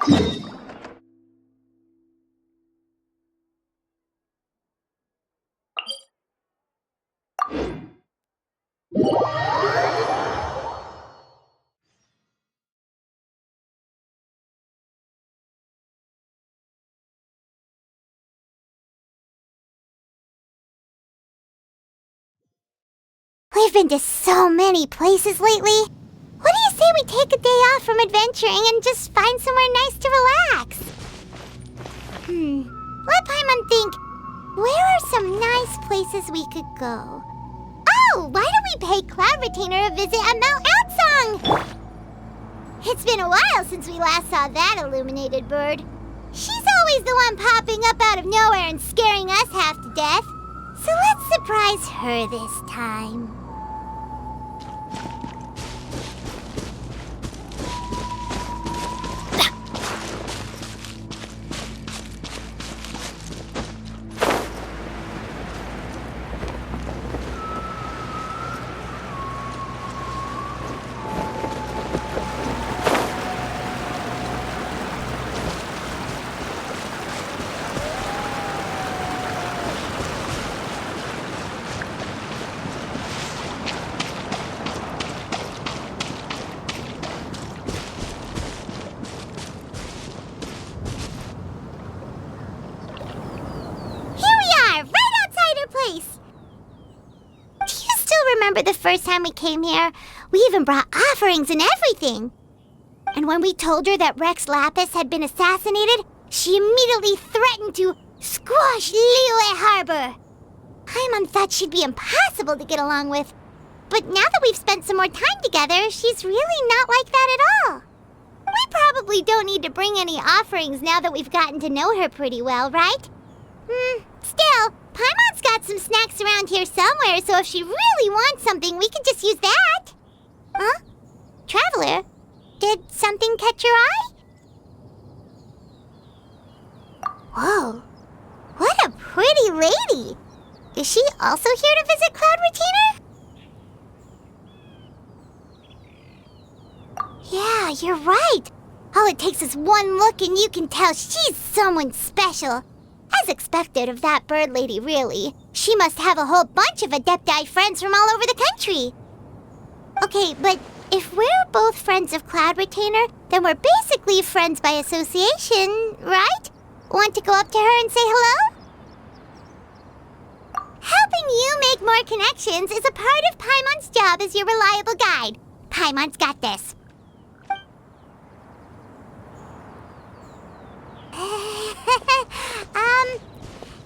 We've been to so many places lately. What do you say we take a day off from adventuring and just find somewhere nice to relax? Let Paimon think. Where are some nice places we could go? Oh, why don't we pay Cloud Retainer a visit at Mount Outsong? It's been a while since we last saw that illuminated bird. She's always the one popping up out of nowhere and scaring us half to death. So let's surprise her this time. Remember the first time we came here? We even brought offerings and everything. And when we told her that Rex Lapis had been assassinated, she immediately threatened to squash Liyue Harbor. Paimon thought she'd be impossible to get along with. But now that we've spent some more time together, she's really not like that at all. We probably don't need to bring any offerings now that we've gotten to know her pretty well, right? Still, Paimon's got some snacks around here somewhere, so if she really wants something, we can just use that. Huh? Traveler, did something catch your eye? Whoa, what a pretty lady. Is she also here to visit Cloud Retainer? Yeah, you're right. All it takes is one look and you can tell she's someone special. As expected of that bird lady, really. She must have a whole bunch of Adepti friends from all over the country. Okay, but if we're both friends of Cloud Retainer, then we're basically friends by association, right? Want to go up to her and say hello? Helping you make more connections is a part of Paimon's job as your reliable guide. Paimon's got this.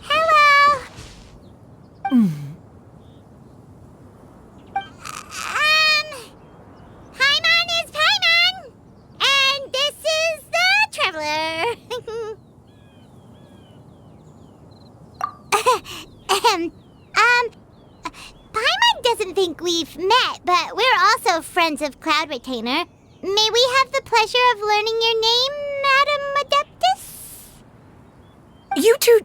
Hello. Paimon is Paimon, and this is the Traveler. Paimon doesn't think we've met, but we're also friends of Cloud Retainer. May we have the pleasure of learning your name, Madam Adeptus? You two...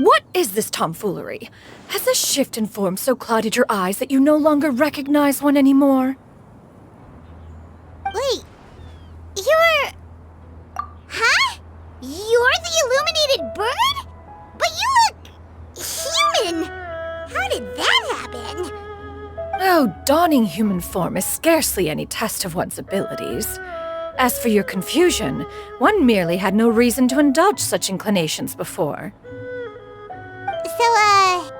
What is this tomfoolery? Has this shift in form so clouded your eyes that you no longer recognize one anymore? Wait, you're... Huh? You're the illuminated bird? But you look... human! How did that happen? Oh, donning human form is scarcely any test of one's abilities. As for your confusion, one merely had no reason to indulge such inclinations before. So,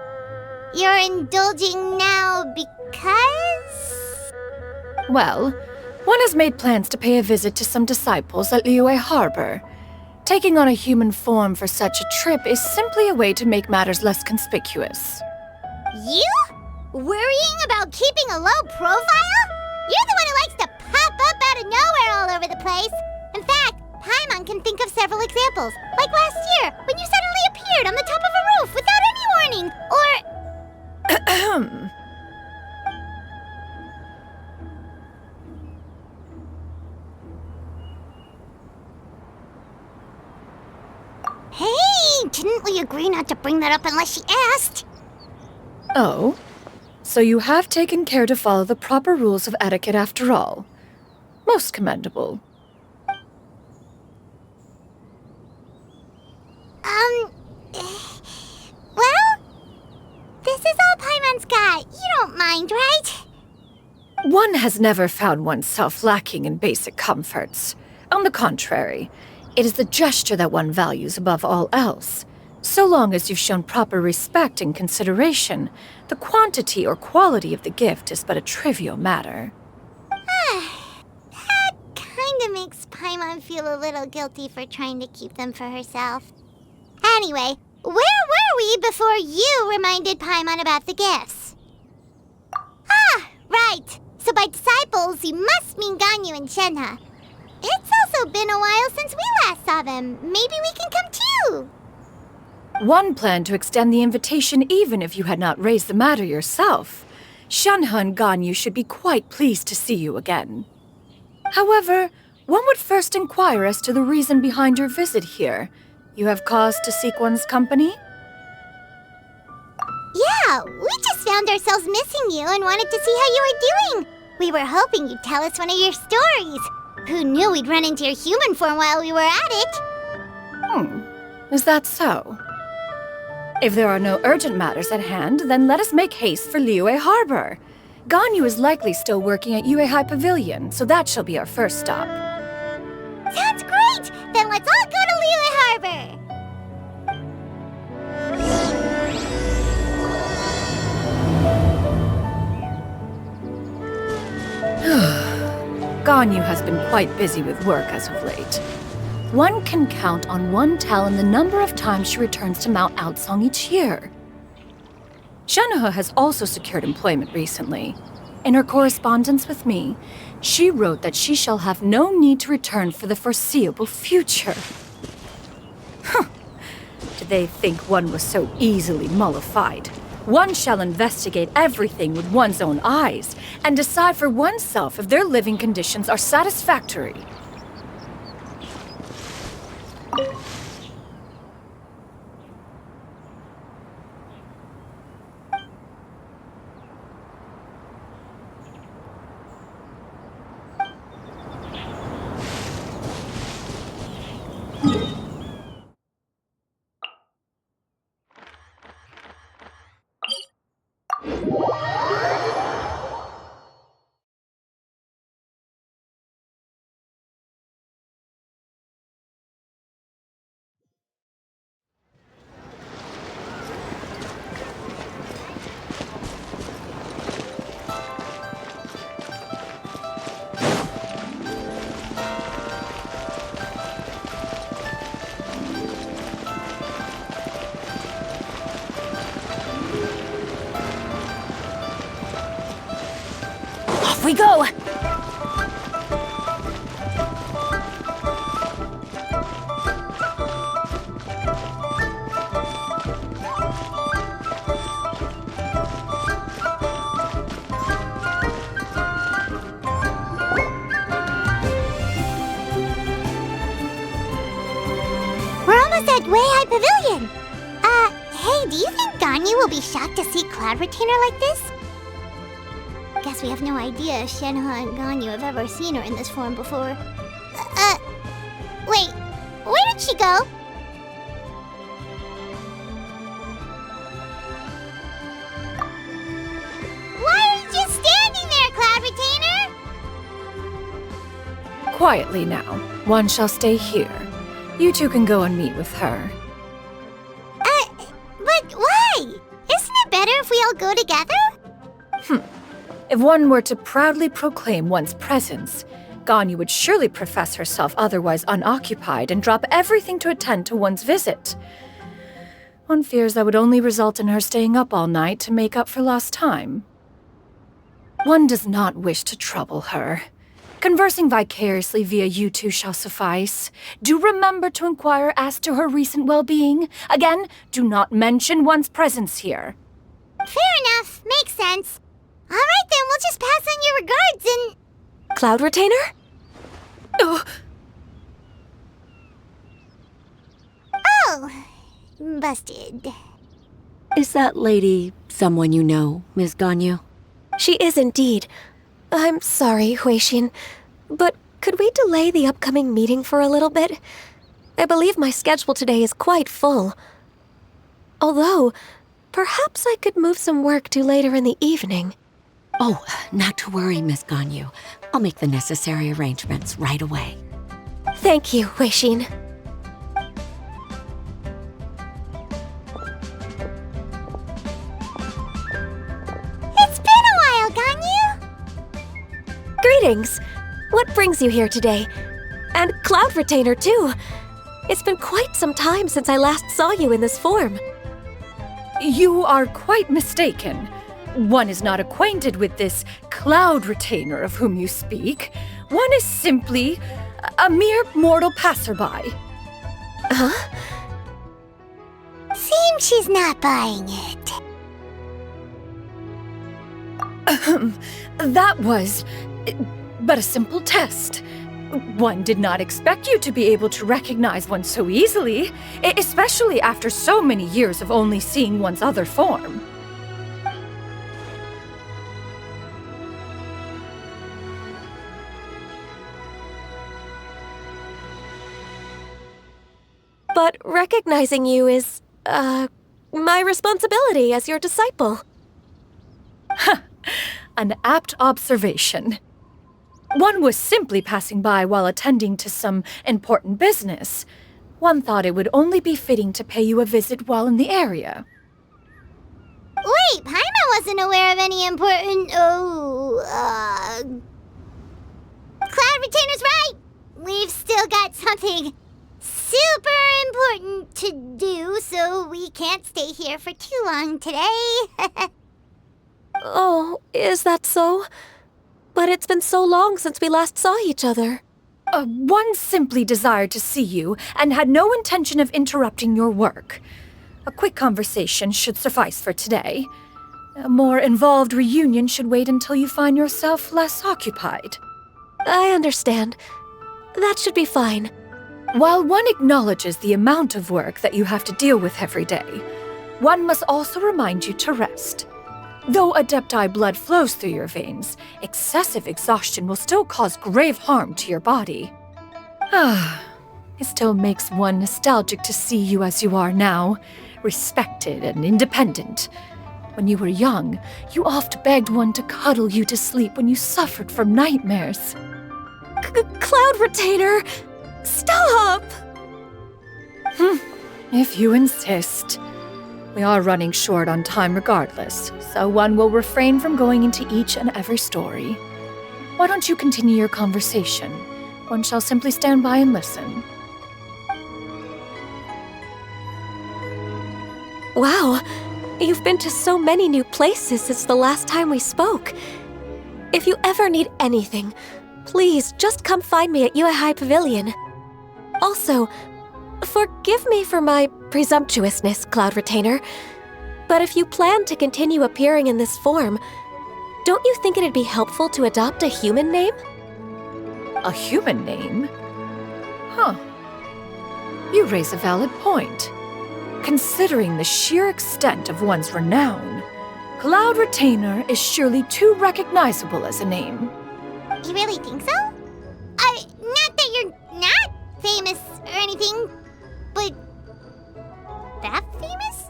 you're indulging now because? Well, one has made plans to pay a visit to some disciples at Liyue Harbor. Taking on a human form for such a trip is simply a way to make matters less conspicuous. You? Worrying about keeping a low profile? You're the one who likes to pop up out of nowhere all over the place. In fact, Paimon can think of several examples. Like last year, when you suddenly appeared on the top of a roof without any warning. Or... Hey, didn't we agree not to bring that up unless she asked? Oh? So you have taken care to follow the proper rules of etiquette after all. Most commendable. Well, this is all Paimon's got. You don't mind, right? One has never found oneself lacking in basic comforts. On the contrary, it is the gesture that one values above all else. So long as you've shown proper respect and consideration, the quantity or quality of the gift is but a trivial matter. That kinda makes Paimon feel a little guilty for trying to keep them for herself. Anyway, where were we before you reminded Paimon about the gifts? Ah, right. So by disciples, you must mean Ganyu and Shenhe. It's also been a while since we last saw them. Maybe we can come too. One planned to extend the invitation even if you had not raised the matter yourself. Shenhe and Ganyu should be quite pleased to see you again. However, one would first inquire as to the reason behind your visit here. You have cause to seek one's company? Yeah, we just found ourselves missing you and wanted to see how you were doing. We were hoping you'd tell us one of your stories. Who knew we'd run into your human form while we were at it? Is that so? If there are no urgent matters at hand, then let us make haste for Liyue Harbor. Ganyu is likely still working at Yuehai Pavilion, so that shall be our first stop. Sounds great! Then let's all go to Liyue Harbor! Ganyu has been quite busy with work as of late. One can count on one talon the number of times she returns to Mount Outsong each year. Shenhe has also secured employment recently. In her correspondence with me, she wrote that she shall have no need to return for the foreseeable future. Did they think one was so easily mollified? One shall investigate everything with one's own eyes and decide for oneself if their living conditions are satisfactory. Off we go! We're almost at Weihai Pavilion. Hey, do you think Ganyu will be shocked to see Cloud Retainer like this? Guess we have no idea if Shenhe and Ganyu have ever seen her in this form before. Wait, where did she go? Why are you just standing there, Cloud Retainer? Quietly now. One shall stay here. You two can go and meet with her. But why? Isn't it better if we all go together? If one were to proudly proclaim one's presence, Ganyu would surely profess herself otherwise unoccupied and drop everything to attend to one's visit. One fears that would only result in her staying up all night to make up for lost time. One does not wish to trouble her. Conversing vicariously via you two shall suffice. Do remember to inquire as to her recent well-being. Again, do not mention one's presence here. Fair enough. Makes sense. All right, then we'll just pass on your regards and... Cloud Retainer? Oh, busted. Is that lady someone you know, Ms. Ganyu? She is indeed. I'm sorry, Huixin, but could we delay the upcoming meeting for a little bit? I believe my schedule today is quite full. Although, perhaps I could move some work to later in the evening. Oh, not to worry, Miss Ganyu. I'll make the necessary arrangements right away. Thank you, Weishin. It's been a while, Ganyu. Greetings. What brings you here today? And Cloud Retainer, too. It's been quite some time since I last saw you in this form. You are quite mistaken. One is not acquainted with this Cloud Retainer of whom you speak. One is simply a mere mortal passerby. Huh? Seems she's not buying it. That was but a simple test. One did not expect you to be able to recognize one so easily, especially after so many years of only seeing one's other form. But recognizing you is, my responsibility as your disciple. An apt observation. One was simply passing by while attending to some important business. One thought it would only be fitting to pay you a visit while in the area. Wait, Paimon wasn't aware of any important... Cloud Retainer's right! We've still got something super important to do, so we can't stay here for too long today. Oh, is that so? But it's been so long since we last saw each other. One simply desired to see you and had no intention of interrupting your work. A quick conversation should suffice for today. A more involved reunion should wait until you find yourself less occupied. I understand. That should be fine. While one acknowledges the amount of work that you have to deal with every day, one must also remind you to rest. Though Adepti blood flows through your veins, excessive exhaustion will still cause grave harm to your body. It still makes one nostalgic to see you as you are now, respected and independent. When you were young, you oft begged one to cuddle you to sleep when you suffered from nightmares. Cloud Retainer! Stop! If you insist. We are running short on time regardless, so one will refrain from going into each and every story. Why don't you continue your conversation? One shall simply stand by and listen. Wow, you've been to so many new places since the last time we spoke. If you ever need anything, please just come find me at Uehai Pavilion. Also, forgive me for my presumptuousness, Cloud Retainer, but if you plan to continue appearing in this form, don't you think it'd be helpful to adopt a human name? A human name? Huh. You raise a valid point. Considering the sheer extent of one's renown, Cloud Retainer is surely too recognizable as a name. You really think so? Not that you're not famous or anything, but that famous?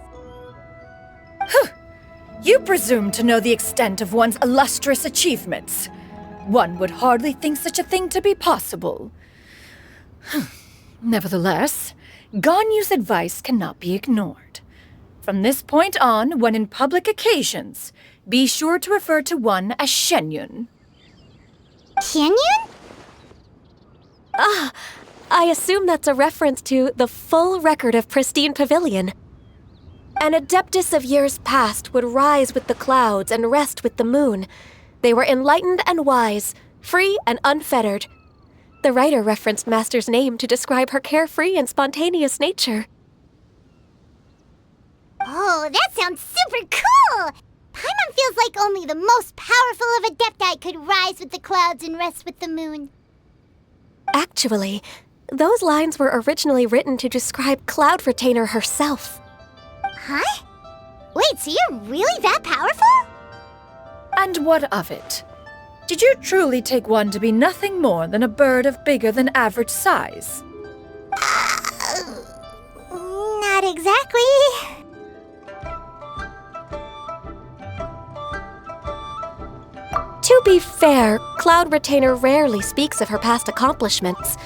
You presume to know the extent of one's illustrious achievements. One would hardly think such a thing to be possible. Nevertheless, Ganyu's advice cannot be ignored. From this point on, when in public occasions, be sure to refer to one as Xianyun. Xianyun? I assume that's a reference to the full record of Pristine Pavilion. An adeptus of years past would rise with the clouds and rest with the moon. They were enlightened and wise, free and unfettered. The writer referenced Master's name to describe her carefree and spontaneous nature. Oh, that sounds super cool! Paimon feels like only the most powerful of Adepti could rise with the clouds and rest with the moon. Actually, those lines were originally written to describe Cloud Retainer herself. Huh? Wait, so you're really that powerful? And what of it? Did you truly take one to be nothing more than a bird of bigger than average size? Not exactly. To be fair, Cloud Retainer rarely speaks of her past accomplishments.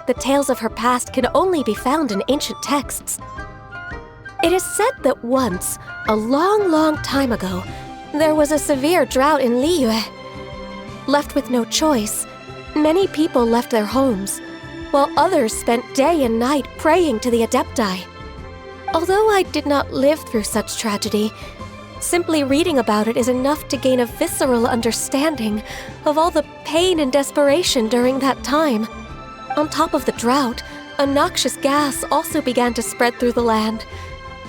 The tales of her past can only be found in ancient texts. It is said that once, a long, long time ago, there was a severe drought in Liyue. Left with no choice, many people left their homes, while others spent day and night praying to the Adepti. Although I did not live through such tragedy, simply reading about it is enough to gain a visceral understanding of all the pain and desperation during that time. On top of the drought, a noxious gas also began to spread through the land.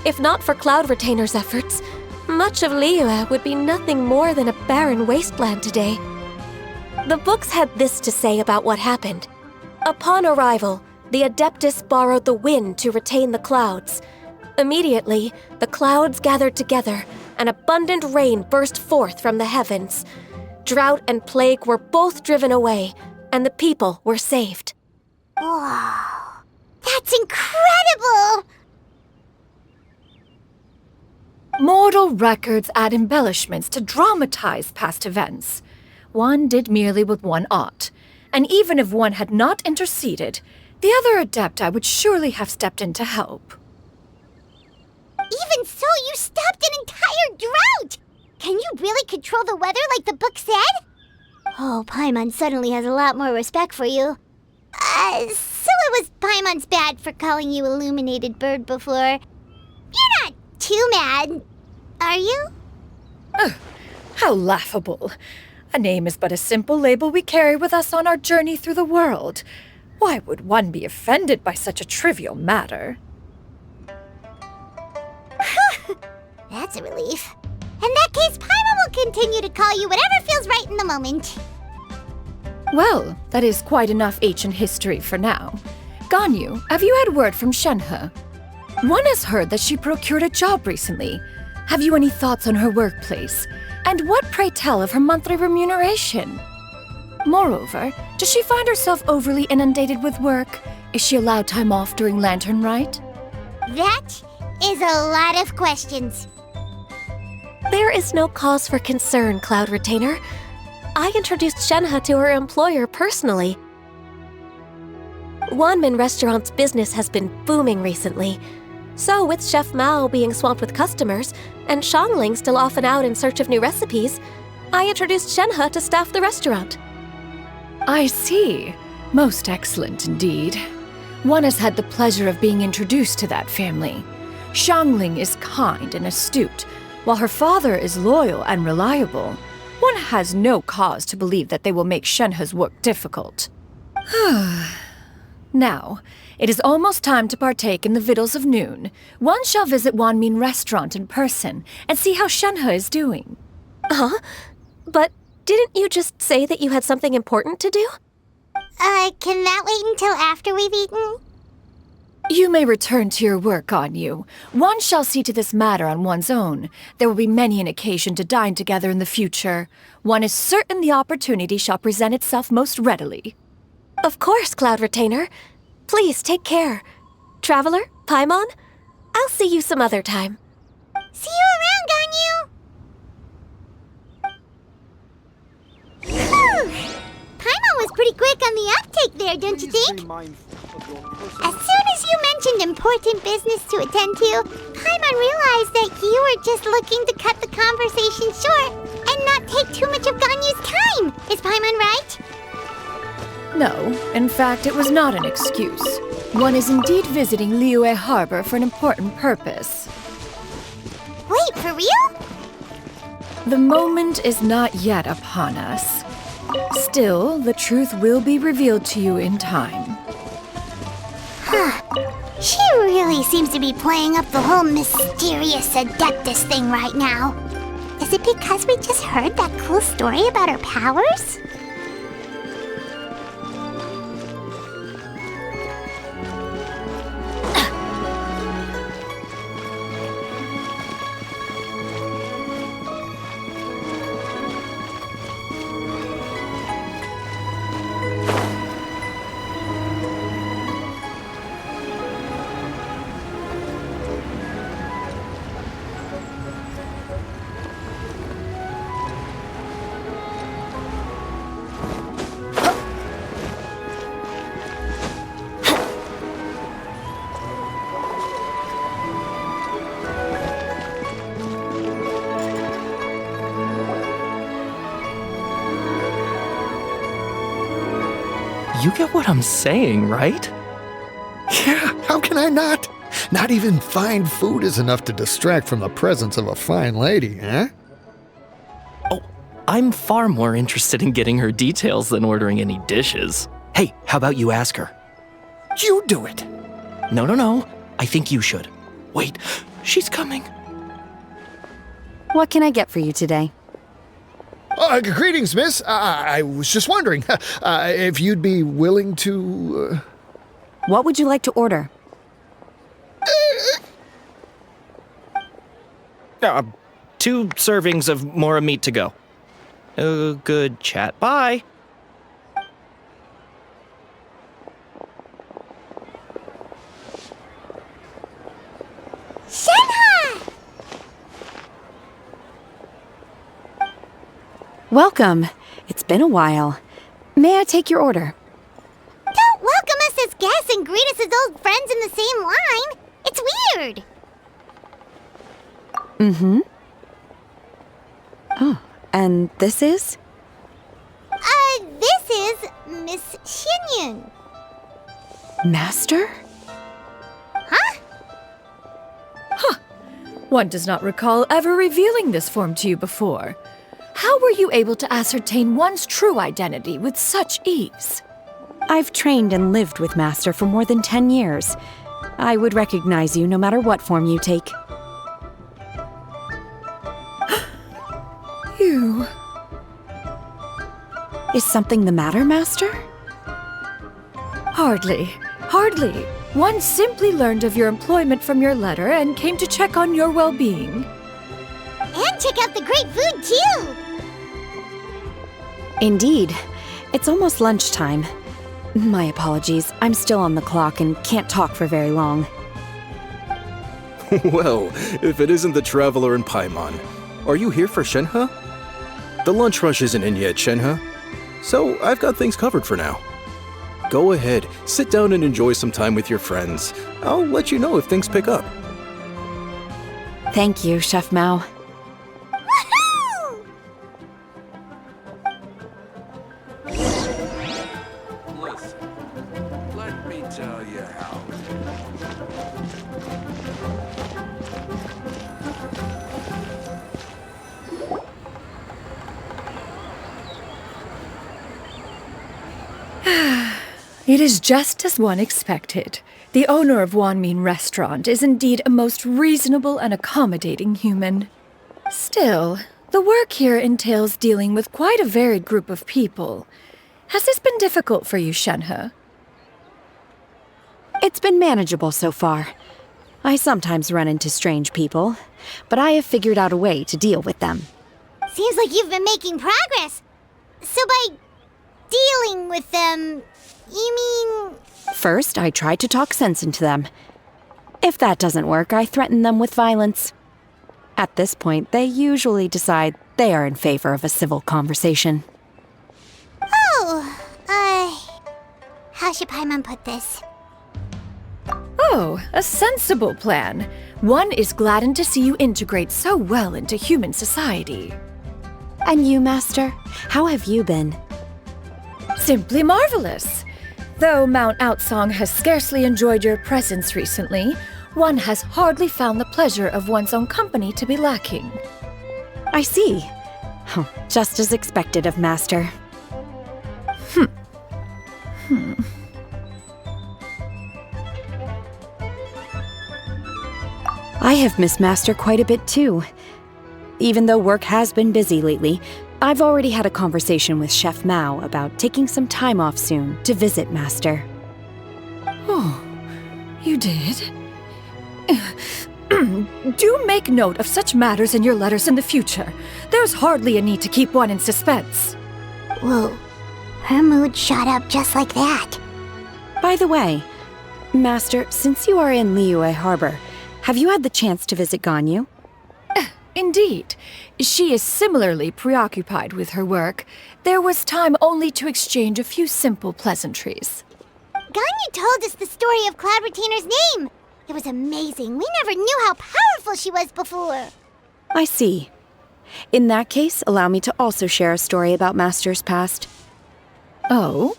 If not for Cloud Retainer's efforts, much of Liyue would be nothing more than a barren wasteland today. The books had this to say about what happened. Upon arrival, the Adeptus borrowed the wind to retain the clouds. Immediately, the clouds gathered together, and abundant rain burst forth from the heavens. Drought and plague were both driven away, and the people were saved. Wow, that's incredible! Mortal records add embellishments to dramatize past events. One did merely what one ought, and even if one had not interceded, the other Adepti would surely have stepped in to help. Even so, you stopped an entire drought! Can you really control the weather like the book said? Oh, Paimon suddenly has a lot more respect for you. So it was Paimon's bad for calling you Illuminated Bird before. You're not too mad, are you? How laughable. A name is but a simple label we carry with us on our journey through the world. Why would one be offended by such a trivial matter? That's a relief. In that case, Paimon will continue to call you whatever feels right in the moment. Well, that is quite enough ancient history for now. Ganyu, have you had word from Shenhe? One has heard that she procured a job recently. Have you any thoughts on her workplace? And what, pray tell, of her monthly remuneration? Moreover, does she find herself overly inundated with work? Is she allowed time off during Lantern Rite? That is a lot of questions. There is no cause for concern, Cloud Retainer. I introduced Shenhe to her employer personally. Wanmin Restaurant's business has been booming recently. So with Chef Mao being swamped with customers, and Shangling still off and out in search of new recipes, I introduced Shenhe to staff the restaurant. I see. Most excellent indeed. One has had the pleasure of being introduced to that family. Shangling is kind and astute, while her father is loyal and reliable. One has no cause to believe that they will make Shenhe's work difficult. Now, it is almost time to partake in the victuals of noon. One shall visit Wanmin Restaurant in person and see how Shenhe is doing. Huh? But didn't you just say that you had something important to do? Can that wait until after we've eaten? You may return to your work, Ganyu. One shall see to this matter on one's own. There will be many an occasion to dine together in the future. One is certain the opportunity shall present itself most readily. Of course, Cloud Retainer. Please take care. Traveler, Paimon, I'll see you some other time. See you around, Ganyu! Whew. Paimon was pretty quick on the uptake there, don't you think? As soon as you mentioned important business to attend to, Paimon realized that you were just looking to cut the conversation short and not take too much of Ganyu's time. Is Paimon right? No, in fact, it was not an excuse. One is indeed visiting Liyue Harbor for an important purpose. Wait, for real? The moment is not yet upon us. Still, the truth will be revealed to you in time. She really seems to be playing up the whole mysterious Adeptus thing right now. Is it because we just heard that cool story about her powers? You get what I'm saying, right? Yeah, how can I not? Not even fine food is enough to distract from the presence of a fine lady, eh? Oh, I'm far more interested in getting her details than ordering any dishes. Hey, how about you ask her? You do it. No. I think you should. Wait, she's coming. What can I get for you today? Greetings, miss. I was just wondering if you'd be willing to... What would you like to order? 2 servings of more meat to go. Good chat. Bye. Shenhe! Welcome. It's been a while. May I take your order? Don't welcome us as guests and greet us as old friends in the same line. It's weird. Mm-hmm. Oh, and this is? This is Miss Xianyun. Master? Huh? One does not recall ever revealing this form to you before. How were you able to ascertain one's true identity with such ease? I've trained and lived with Master for more than 10 years. I would recognize you no matter what form you take. You... Is something the matter, Master? Hardly. One simply learned of your employment from your letter and came to check on your well-being. And check out the great food, too. Indeed. It's almost lunchtime. My apologies. I'm still on the clock and can't talk for very long. Well, if it isn't the traveler in Paimon, are you here for Shenhe? The lunch rush isn't in yet, Shenhe. So I've got things covered for now. Go ahead, sit down and enjoy some time with your friends. I'll let you know if things pick up. Thank you, Chef Mao. Woohoo! Listen, let me tell you how. It is just as one expected. The owner of Wanmin Restaurant is indeed a most reasonable and accommodating human. Still, the work here entails dealing with quite a varied group of people. Has this been difficult for you, Shenhe? It's been manageable so far. I sometimes run into strange people, but I have figured out a way to deal with them. Seems like you've been making progress. So by dealing with them, you mean... First, I try to talk sense into them. If that doesn't work, I threaten them with violence. At this point, they usually decide they are in favor of a civil conversation. Oh, how should Paimon put this? Oh, a sensible plan. One is gladdened to see you integrate so well into human society. And you, Master? How have you been? Simply marvelous. Though Mount Outsong has scarcely enjoyed your presence recently, one has hardly found the pleasure of one's own company to be lacking. I see. Oh, just as expected of Master. I have missed Master quite a bit too. Even though work has been busy lately, I've already had a conversation with Chef Mao about taking some time off soon to visit Master. Oh, you did? Do make note of such matters in your letters in the future. There's hardly a need to keep one in suspense. Whoa, her mood shot up just like that. By the way, Master, since you are in Liyue Harbor, have you had the chance to visit Ganyu? Indeed. She is similarly preoccupied with her work. There was time only to exchange a few simple pleasantries. Ganyu told us the story of Cloud Retainer's name. It was amazing. We never knew how powerful she was before. I see. In that case, allow me to also share a story about Master's past. Oh?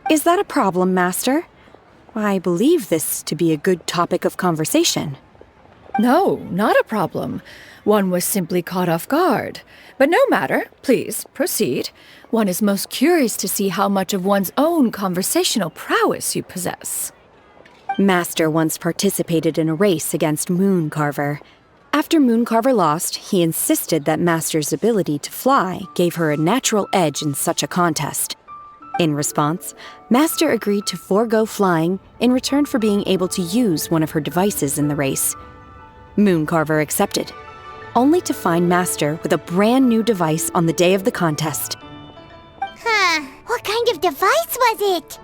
Is that a problem, Master? I believe this to be a good topic of conversation. No, not a problem. One was simply caught off guard. But no matter, please, proceed. One is most curious to see how much of one's own conversational prowess you possess. Master once participated in a race against Mooncarver. After Mooncarver lost, he insisted that Master's ability to fly gave her a natural edge in such a contest. In response, Master agreed to forego flying in return for being able to use one of her devices in the race. Mooncarver accepted, only to find Master with a brand new device on the day of the contest. Huh. What kind of device was it?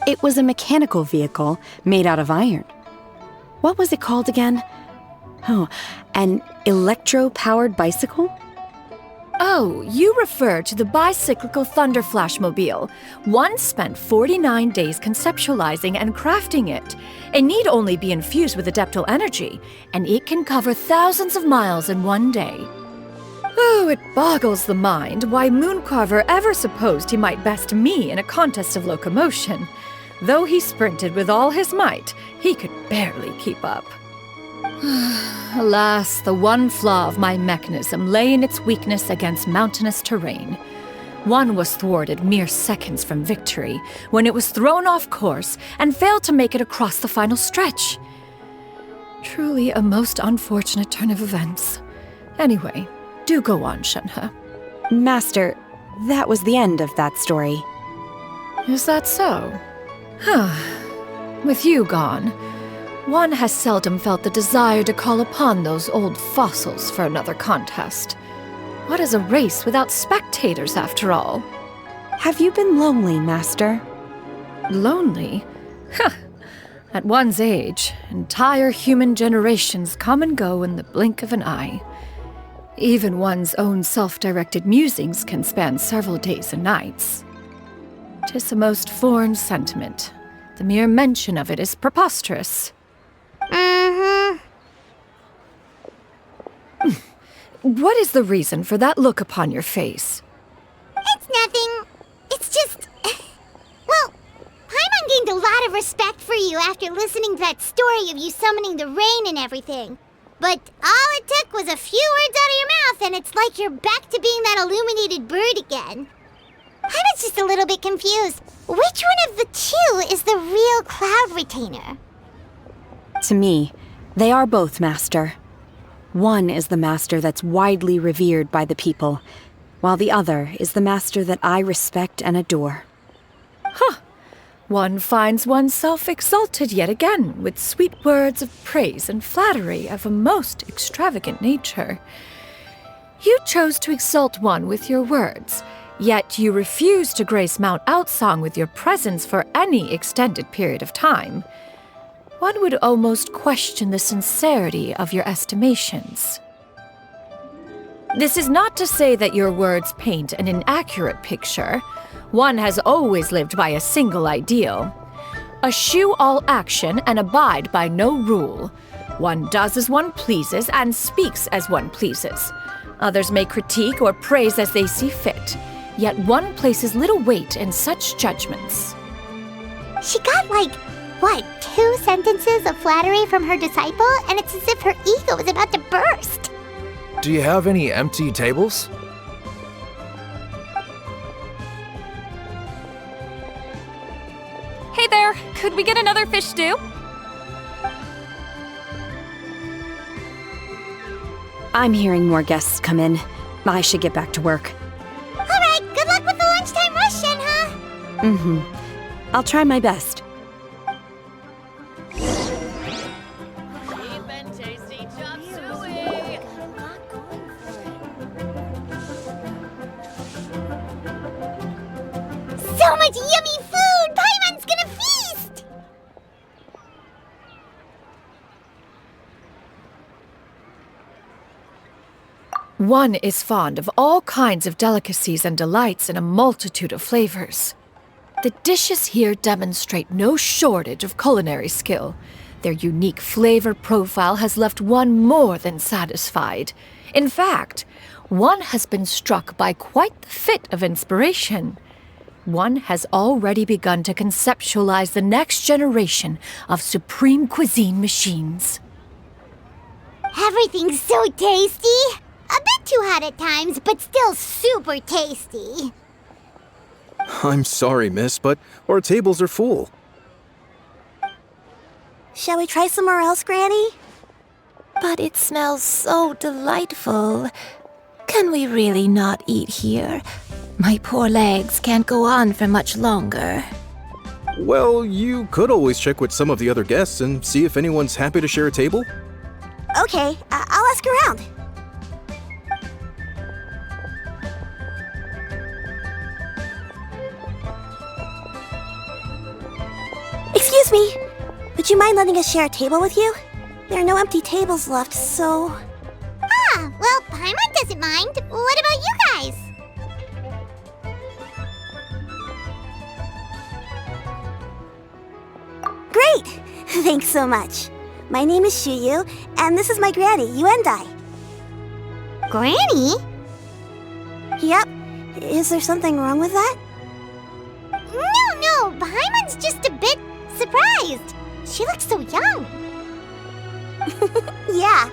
It was a mechanical vehicle made out of iron. What was it called again? Oh, an electro-powered bicycle? Oh, you refer to the bicyclical Thunderflashmobile. One spent 49 days conceptualizing and crafting it. It need only be infused with adeptal energy, and it can cover thousands of miles in one day. Oh, it boggles the mind why Mooncarver ever supposed he might best me in a contest of locomotion. Though he sprinted with all his might, he could barely keep up. Alas, the one flaw of my mechanism lay in its weakness against mountainous terrain. One was thwarted mere seconds from victory, when it was thrown off course and failed to make it across the final stretch. Truly a most unfortunate turn of events. Anyway, do go on, Shenhe. Master, that was the end of that story. Is that so? With you gone, one has seldom felt the desire to call upon those old fossils for another contest. What is a race without spectators, after all? Have you been lonely, Master? Lonely? At one's age, entire human generations come and go in the blink of an eye. Even one's own self-directed musings can span several days and nights. 'Tis a most foreign sentiment. The mere mention of it is preposterous. What is the reason for that look upon your face? It's nothing. It's just... Well, Paimon gained a lot of respect for you after listening to that story of you summoning the rain and everything. But all it took was a few words out of your mouth and it's like you're back to being that illuminated bird again. Paimon's just a little bit confused. Which one of the two is the real Cloud Retainer? To me, they are both, Master. One is the master that's widely revered by the people, while the other is the master that I respect and adore. One finds oneself exalted yet again with sweet words of praise and flattery of a most extravagant nature. You chose to exalt one with your words, yet you refuse to grace Mount Outsong with your presence for any extended period of time. One would almost question the sincerity of your estimations. This is not to say that your words paint an inaccurate picture. One has always lived by a single ideal. Eschew all action and abide by no rule. One does as one pleases and speaks as one pleases. Others may critique or praise as they see fit, yet one places little weight in such judgments. She got what, 2 sentences of flattery from her disciple, and it's as if her ego is about to burst. Do you have any empty tables? Hey there, could we get another fish stew? I'm hearing more guests come in. I should get back to work. All right, good luck with the lunchtime rush, Shenhe. I'll try my best. So much yummy food! Paimon's gonna feast! One is fond of all kinds of delicacies and delights in a multitude of flavors. The dishes here demonstrate no shortage of culinary skill. Their unique flavor profile has left one more than satisfied. In fact, one has been struck by quite the fit of inspiration. one has already begun to conceptualize the next generation of supreme cuisine machines. Everything's so tasty. A bit too hot at times, but still super tasty. I'm sorry, miss, but our tables are full. Shall we try somewhere else, Granny? But it smells so delightful. Can we really not eat here? My poor legs can't go on for much longer. Well, you could always check with some of the other guests and see if anyone's happy to share a table. Okay, I'll ask around. Excuse me, would you mind letting us share a table with you? There are no empty tables left, so... Ah, well, Paimon doesn't mind. What about you guys? Great! Thanks so much. My name is Xianyun, and this is my granny, Yuendai. Granny? Yep. Is there something wrong with that? No, Paimon's just a bit surprised. She looks so young. Yeah,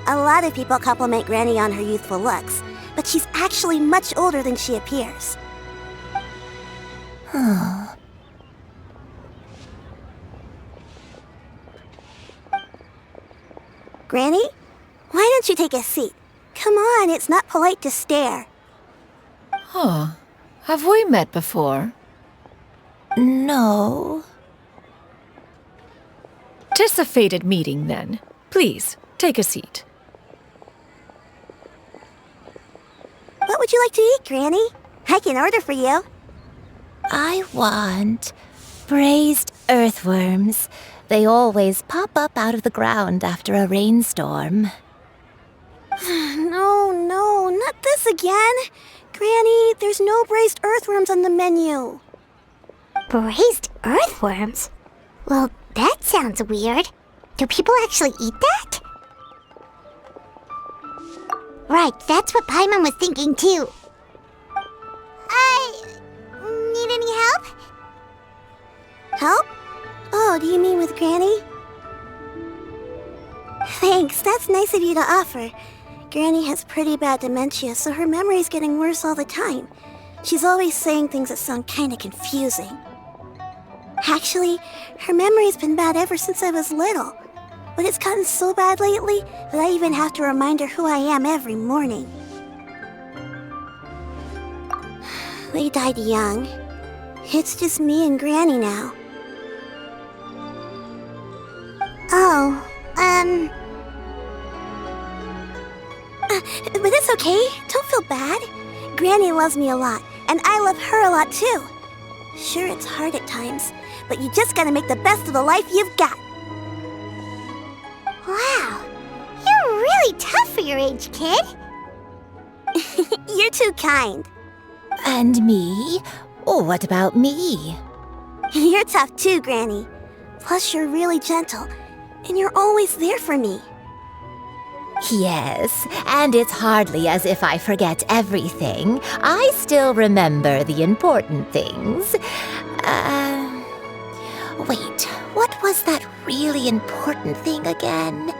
a lot of people compliment Granny on her youthful looks, but she's actually much older than she appears. Granny? Why don't you take a seat? Come on, it's not polite to stare. Huh. Have we met before? No. 'Tis a fated meeting, then. Please, take a seat. What would you like to eat, Granny? I can order for you. I want braised earthworms. They always pop up out of the ground after a rainstorm. No, not this again. Granny, there's no braised earthworms on the menu. Braised earthworms? Well, that sounds weird. Do people actually eat that? Right, that's what Paimon was thinking too. Need any help? Help? Oh, do you mean with Granny? Thanks, that's nice of you to offer. Granny has pretty bad dementia, so her memory's getting worse all the time. She's always saying things that sound kinda confusing. Actually, her memory's been bad ever since I was little. But it's gotten so bad lately that I even have to remind her who I am every morning. They died young. It's just me and Granny now. Oh, but it's okay. Don't feel bad. Granny loves me a lot, and I love her a lot too. Sure, it's hard at times, but you just gotta make the best of the life you've got. Wow, you're really tough for your age, kid. You're too kind. And me? Oh, what about me? You're tough too, Granny. Plus, you're really gentle, and you're always there for me. Yes, and it's hardly as if I forget everything. I still remember the important things. Wait, what was that really important thing again?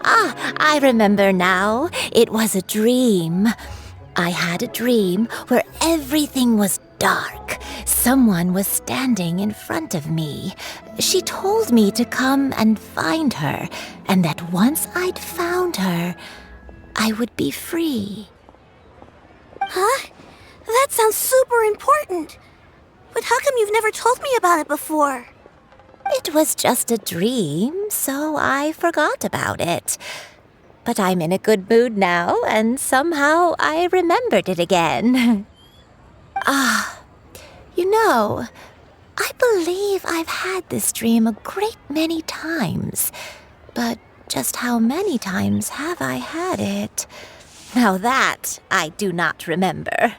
Ah, I remember now. It was a dream. I had a dream where everything was dark. Someone was standing in front of me. She told me to come and find her, and that once I'd found her, I would be free. Huh? That sounds super important. But how come you've never told me about it before? It was just a dream, so I forgot about it. But I'm in a good mood now, and somehow I remembered it again. You know, I believe I've had this dream a great many times. But just how many times have I had it? Now that I do not remember.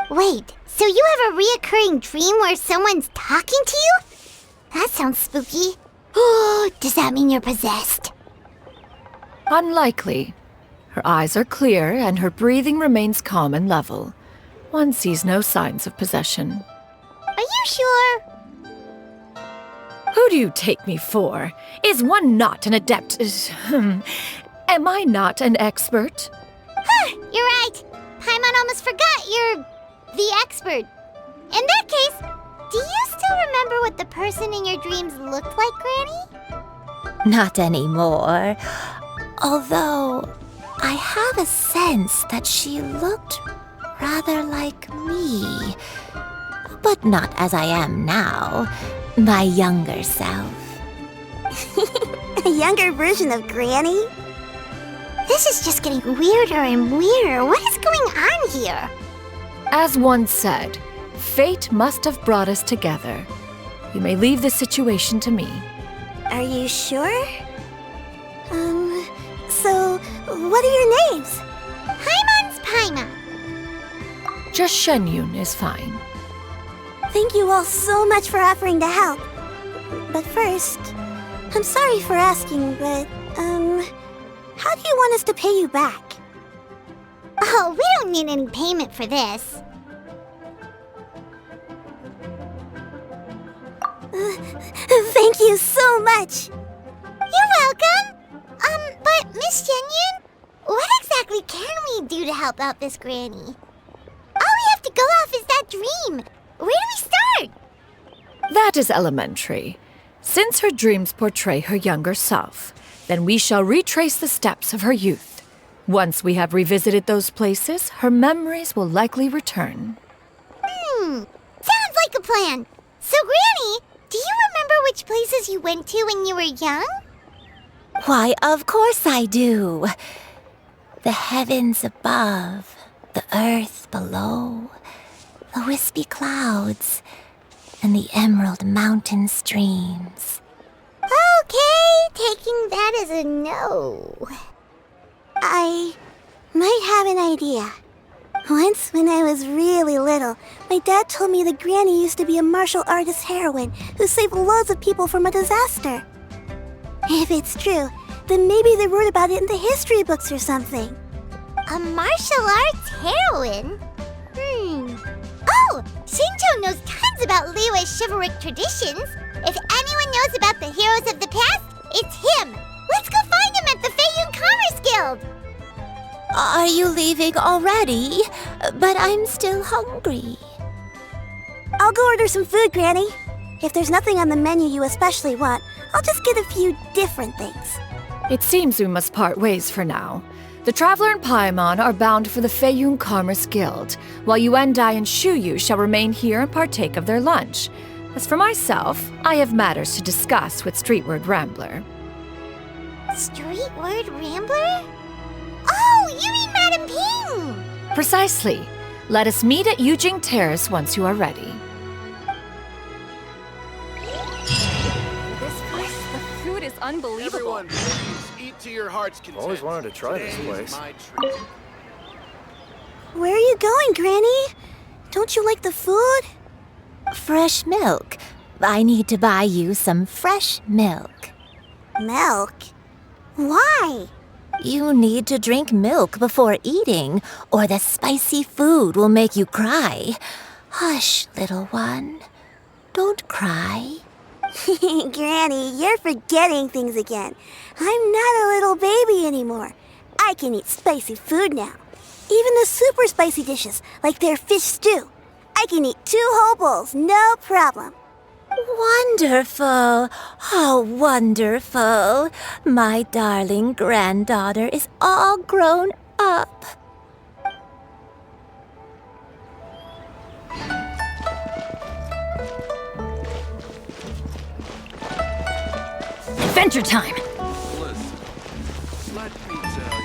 Wait, so you have a reoccurring dream where someone's talking to you? That sounds spooky. Oh, does that mean you're possessed? Unlikely. Her eyes are clear and her breathing remains calm and level. One sees no signs of possession. Are you sure? Who do you take me for? Is one not an adept? Am I not an expert? You're right. Paimon almost forgot you're the expert. In that case, do you still remember what the person in your dreams looked like, Granny? Not anymore. Although, I have a sense that she looked rather like me. But not as I am now. My younger self. A younger version of Granny? This is just getting weirder and weirder. What is going on here? As one said, fate must have brought us together. You may leave this situation to me. Are you sure? So, what are your names? Paimon's Paimon. Just Xianyun is fine. Thank you all so much for offering to help. But first, I'm sorry for asking, but, how do you want us to pay you back? Oh, we don't need any payment for this. Thank you so much! You're welcome! But Miss Xianyun, what exactly can we do to help out this granny? All we have to go off is that dream. Where do we start? That is elementary. Since her dreams portray her younger self, then we shall retrace the steps of her youth. Once we have revisited those places, her memories will likely return. Sounds like a plan. So, Granny, do you remember which places you went to when you were young? Why, of course I do. The heavens above, the earth below, the wispy clouds, and the emerald mountain streams. Okay, taking that as a no. I might have an idea. Once, when I was really little, my dad told me that Granny used to be a martial artist heroine who saved loads of people from a disaster. If it's true, then maybe they wrote about it in the history books or something. A martial arts heroine? Oh, Shinjo knows tons about Liyue's chivalric traditions. If anyone knows about the heroes of the past, it's him. Let's go find him at the Xianyun Commerce Guild. Are you leaving already? But I'm still hungry. I'll go order some food, Granny. If there's nothing on the menu you especially want, I'll just get a few different things. It seems we must part ways for now. The Traveler and Paimon are bound for the Xianyun Commerce Guild, while Yuendai and Shuyu shall remain here and partake of their lunch. As for myself, I have matters to discuss with Streetward Rambler. Streetward Rambler? Oh, you mean Madam Ping! Precisely. Let us meet at Yujing Terrace once you are ready. This place, the food is unbelievable. Everyone, please eat to your heart's content. Always wanted to try this Today is place. my treat. Where are you going, Granny? Don't you like the food? Fresh milk. I need to buy you some fresh milk. Milk? Why? You need to drink milk before eating, or the spicy food will make you cry. Hush, little one. Don't cry. Granny, you're forgetting things again. I'm not a little baby anymore. I can eat spicy food now. Even the super spicy dishes, like their fish stew. I can eat 2 whole bowls, no problem. Wonderful. Oh, wonderful. My darling granddaughter is all grown up. Adventure time! Listen, let me tell you.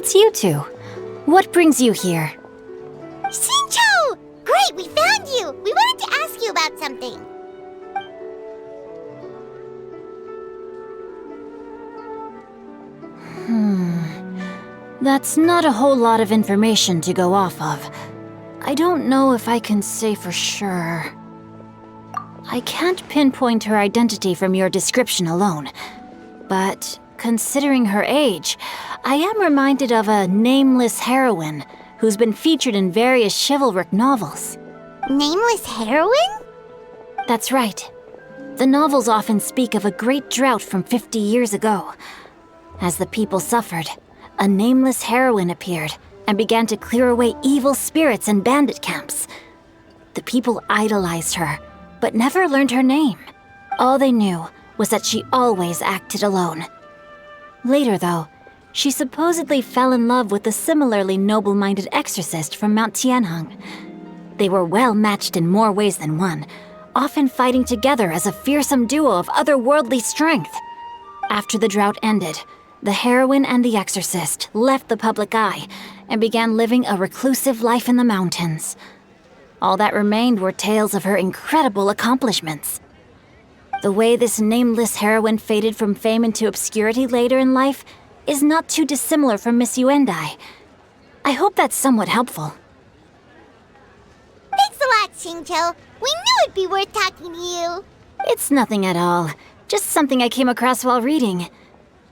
it's you two. What brings you here? Xinqiu! Great, we found you! We wanted to ask you about something. That's not a whole lot of information to go off of. I don't know if I can say for sure. I can't pinpoint her identity from your description alone, but considering her age, I am reminded of a nameless heroine who's been featured in various chivalric novels. Nameless heroine? That's right. The novels often speak of a great drought from 50 years ago. As the people suffered, a nameless heroine appeared and began to clear away evil spirits and bandit camps. The people idolized her, but never learned her name. All they knew was that she always acted alone. Later, though, she supposedly fell in love with a similarly noble-minded exorcist from Mount Tianheng. They were well matched in more ways than one, often fighting together as a fearsome duo of otherworldly strength. After the drought ended, the heroine and the exorcist left the public eye and began living a reclusive life in the mountains. All that remained were tales of her incredible accomplishments. The way this nameless heroine faded from fame into obscurity later in life is not too dissimilar from Miss Yuendai. I hope that's somewhat helpful. Thanks a lot, Xingqiu. We knew it'd be worth talking to you. It's nothing at all. Just something I came across while reading.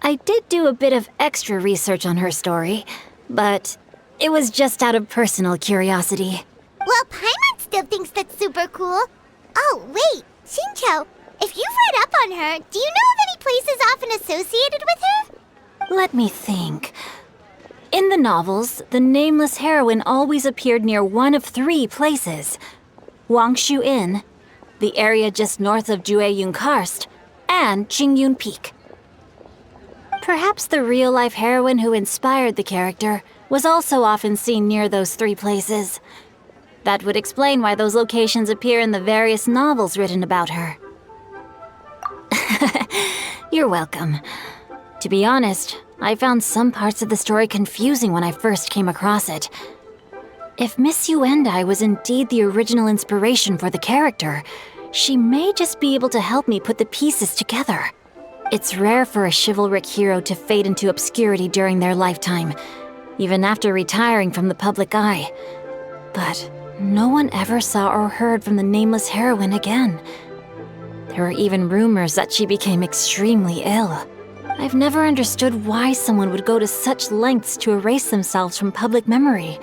I did do a bit of extra research on her story, but it was just out of personal curiosity. Well, Paimon still thinks that's super cool. Oh, wait, Xingqiu, if you've read up on her, do you know of any places often associated with her? Let me think. In the novels, the nameless heroine always appeared near one of 3 places. Wangshu Inn, the area just north of Jueyun Karst, and Qingyun Peak. Perhaps the real-life heroine who inspired the character was also often seen near those 3 places. That would explain why those locations appear in the various novels written about her. You're welcome. To be honest, I found some parts of the story confusing when I first came across it. If Miss Yuendai was indeed the original inspiration for the character, she may just be able to help me put the pieces together. It's rare for a chivalric hero to fade into obscurity during their lifetime, even after retiring from the public eye. But no one ever saw or heard from the nameless heroine again. There were even rumors that she became extremely ill. I've never understood why someone would go to such lengths to erase themselves from public memory.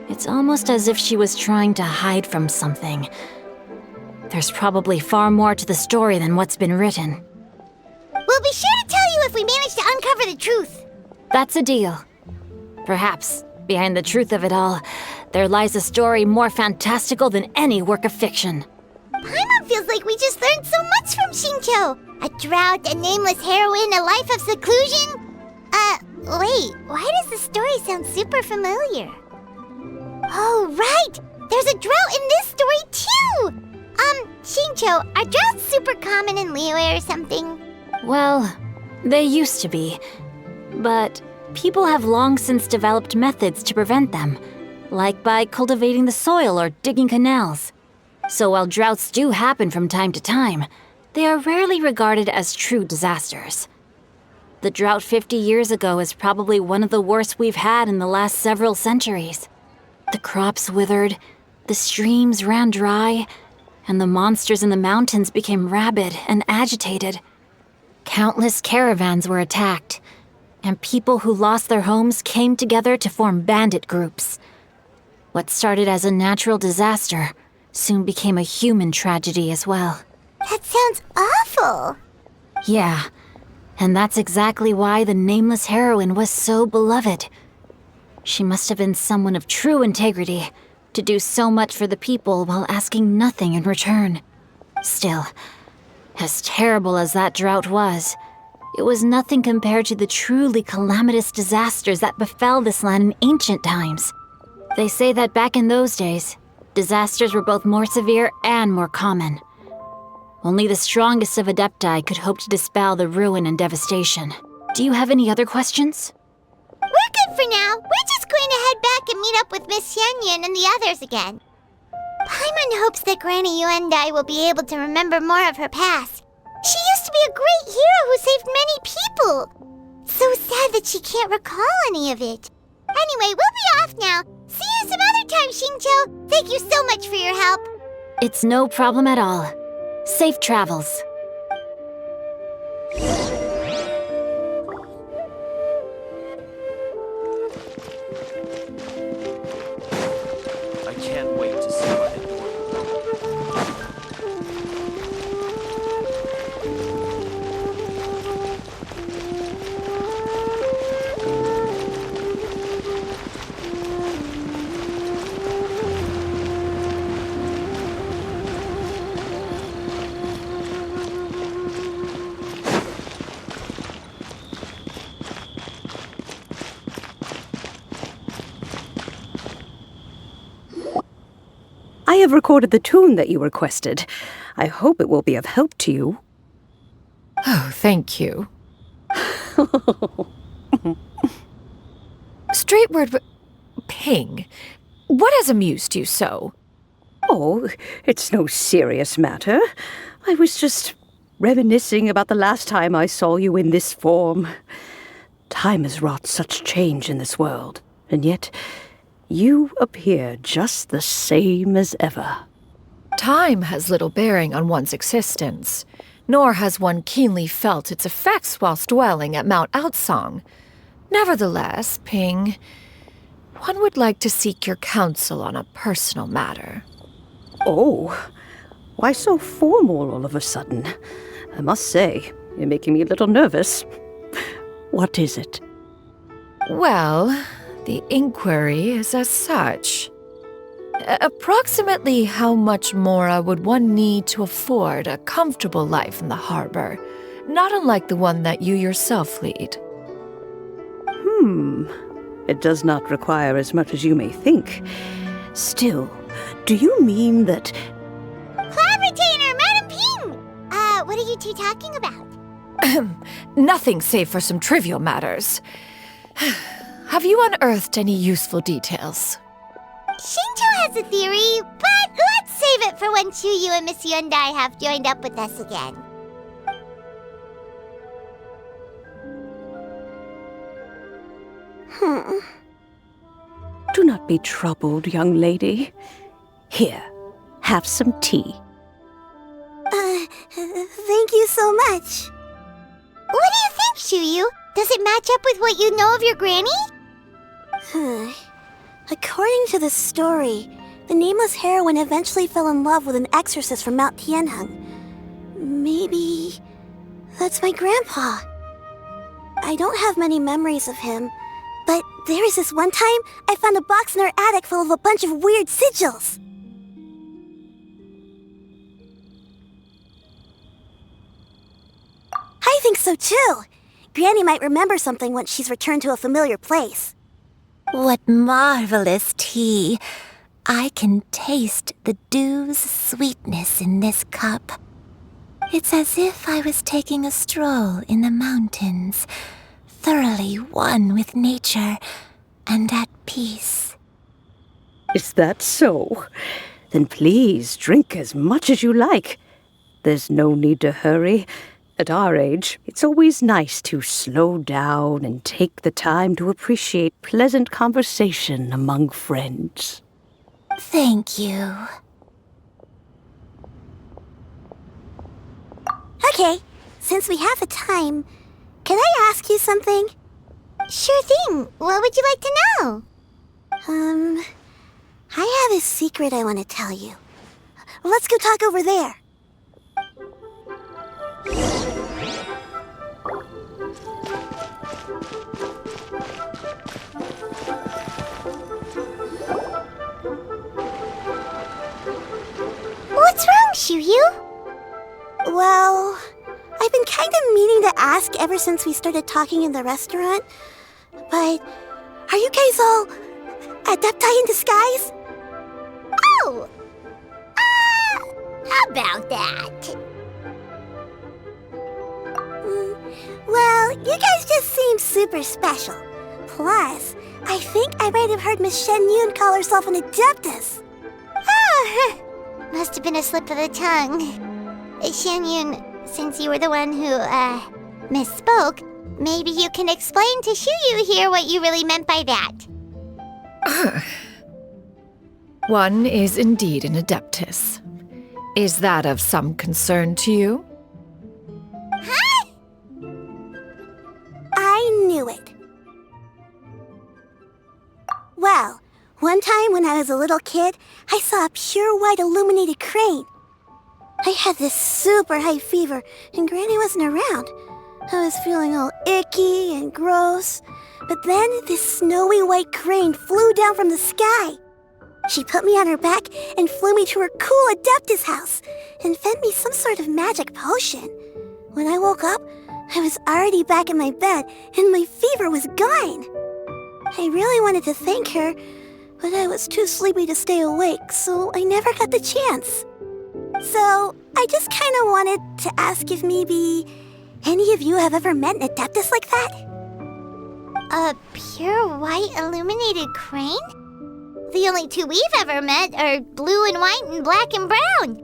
It's almost as if she was trying to hide from something. There's probably far more to the story than what's been written. We'll be sure to tell you if we manage to uncover the truth. That's a deal. Perhaps, behind the truth of it all, there lies a story more fantastical than any work of fiction. Paimon feels like we just learned so much from Xingqiu. A drought, a nameless heroine, a life of seclusion. Wait, why does the story sound super familiar? Oh, right! There's a drought in this story, too! Xingqiu, are droughts super common in Liyue or something? Well, they used to be. But people have long since developed methods to prevent them, like by cultivating the soil or digging canals. So while droughts do happen from time to time, they are rarely regarded as true disasters. The drought 50 years ago is probably one of the worst we've had in the last several centuries. The crops withered, the streams ran dry, and the monsters in the mountains became rabid and agitated. Countless caravans were attacked, and people who lost their homes came together to form bandit groups. What started as a natural disaster soon became a human tragedy as well. That sounds awful. Yeah, and that's exactly why the nameless heroine was so beloved. She must have been someone of true integrity to do so much for the people while asking nothing in return. Still, as terrible as that drought was, it was nothing compared to the truly calamitous disasters that befell this land in ancient times. They say that back in those days, disasters were both more severe and more common. Only the strongest of Adepti could hope to dispel the ruin and devastation. Do you have any other questions? We're we're good for now. We're just going to head back and meet up with Miss Xianyun and the others again. Paimon hopes that Granny Yuendai will be able to remember more of her past. She used to be a great hero who saved many people. So sad that she can't recall any of it. Anyway, we'll be off now. See you some other time, Xingqiu. Thank you so much for your help. It's no problem at all. Safe travels. I can't wait to see what it I have recorded the tune that you requested. I hope it will be of help to you. Oh, thank you. Straight word, Ping. What has amused you so? Oh, it's no serious matter. I was just reminiscing about the last time I saw you in this form. Time has wrought such change in this world, and yet you appear just the same as ever. Time has little bearing on one's existence, nor has one keenly felt its effects whilst dwelling at Mount Outsong. Nevertheless, Ping, one would like to seek your counsel on a personal matter. Oh, why so formal all of a sudden? I must say, you're making me a little nervous. What is it? Well, the inquiry is as such. Approximately how much more would one need to afford a comfortable life in the harbor, not unlike the one that you yourself lead? It does not require as much as you may think. Still, do you mean that... Cloud Retainer, Madam Ping! What are you two talking about? Nothing save for some trivial matters. Have you unearthed any useful details? Xingqiu has a theory, but let's save it for when Chuyu and Miss Yuendai have joined up with us again. Do not be troubled, young lady. Here, have some tea. Thank you so much. What do you think, Chuyu? Does it match up with what you know of your granny? According to the story, the nameless heroine eventually fell in love with an exorcist from Mount Tianheng. Maybe that's my grandpa. I don't have many memories of him, but there was this one time I found a box in our attic full of a bunch of weird sigils. I think so too. Granny might remember something once she's returned to a familiar place. What marvelous tea. I can taste the dew's sweetness in this cup. It's as if I was taking a stroll in the mountains, thoroughly one with nature and at peace. Is that so? Then please drink as much as you like. There's no need to hurry. At our age, it's always nice to slow down and take the time to appreciate pleasant conversation among friends. Thank you. Okay, since we have the time, can I ask you something? Sure thing. What would you like to know? I have a secret I want to tell you. Let's go talk over there. What's wrong, Chuyu? Well, I've been kind of meaning to ask ever since we started talking in the restaurant, but are you guys all adepti in disguise? Oh! About that. Well, you guys just seem super special. Plus, I think I might have heard Miss Xianyun call herself an Adeptus. Oh, must have been a slip of the tongue. Xianyun, since you were the one who, misspoke, maybe you can explain to Xiyu here what you really meant by that. One is indeed an Adeptus. Is that of some concern to you? Huh? I knew it. Well, one time when I was a little kid, I saw a pure white illuminated crane. I had this super high fever, and Granny wasn't around. I was feeling all icky and gross. But then this snowy white crane flew down from the sky. She put me on her back and flew me to her cool Adeptus house and fed me some sort of magic potion. When I woke up, I was already back in my bed and my fever was gone. I really wanted to thank her, but I was too sleepy to stay awake, so I never got the chance. So, I just kind of wanted to ask if maybe any of you have ever met an Adeptus like that? A pure white illuminated crane? The only two we've ever met are blue and white and black and brown.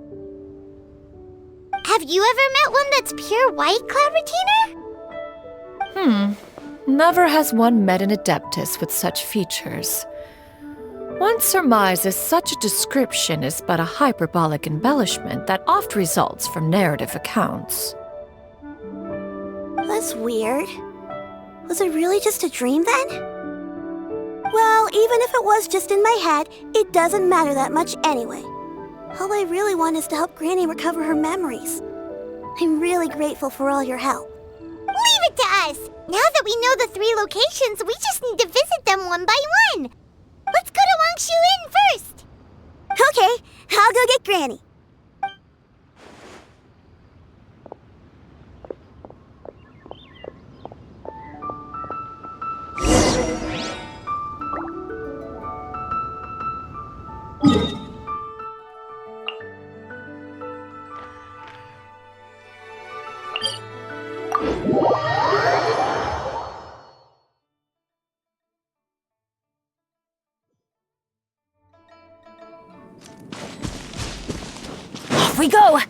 Have you ever met one that's pure white, Cloud Retainer? Never has one met an Adeptus with such features. One surmises such a description is but a hyperbolic embellishment that oft results from narrative accounts. That's weird. Was it really just a dream then? Well, even if it was just in my head, it doesn't matter that much anyway. All I really want is to help Granny recover her memories. I'm really grateful for all your help. Leave it to us! Now that we know the 3 locations, we just need to visit them one by one. Let's go to Wangshu Inn first. Okay, I'll go get Granny. Off we go!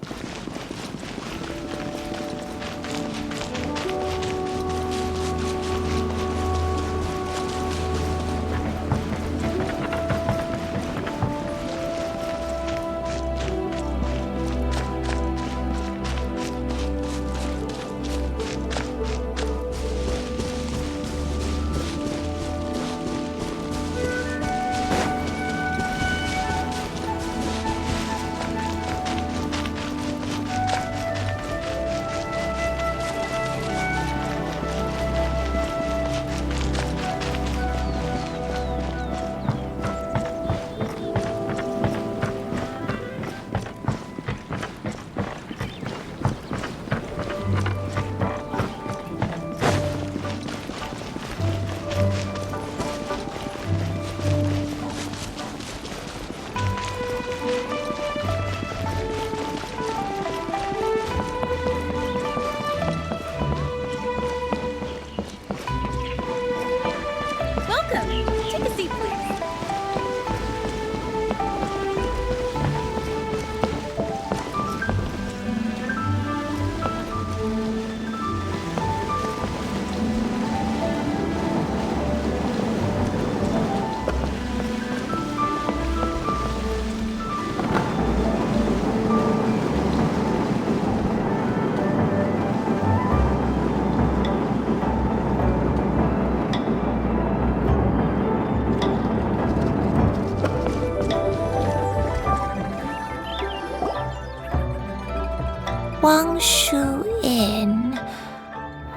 Wangshu Inn.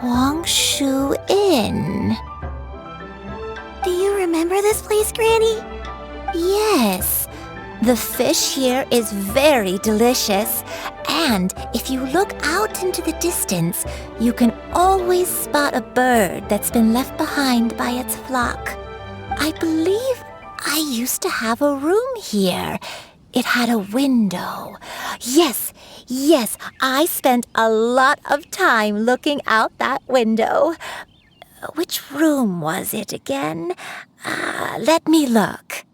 Wangshu Inn. Do you remember this place, Granny? Yes. The fish here is very delicious. And if you look out into the distance, you can always spot a bird that's been left behind by its flock. I believe I used to have a room here. It had a window. Yes, I spent a lot of time looking out that window. Which room was it again? Let me look.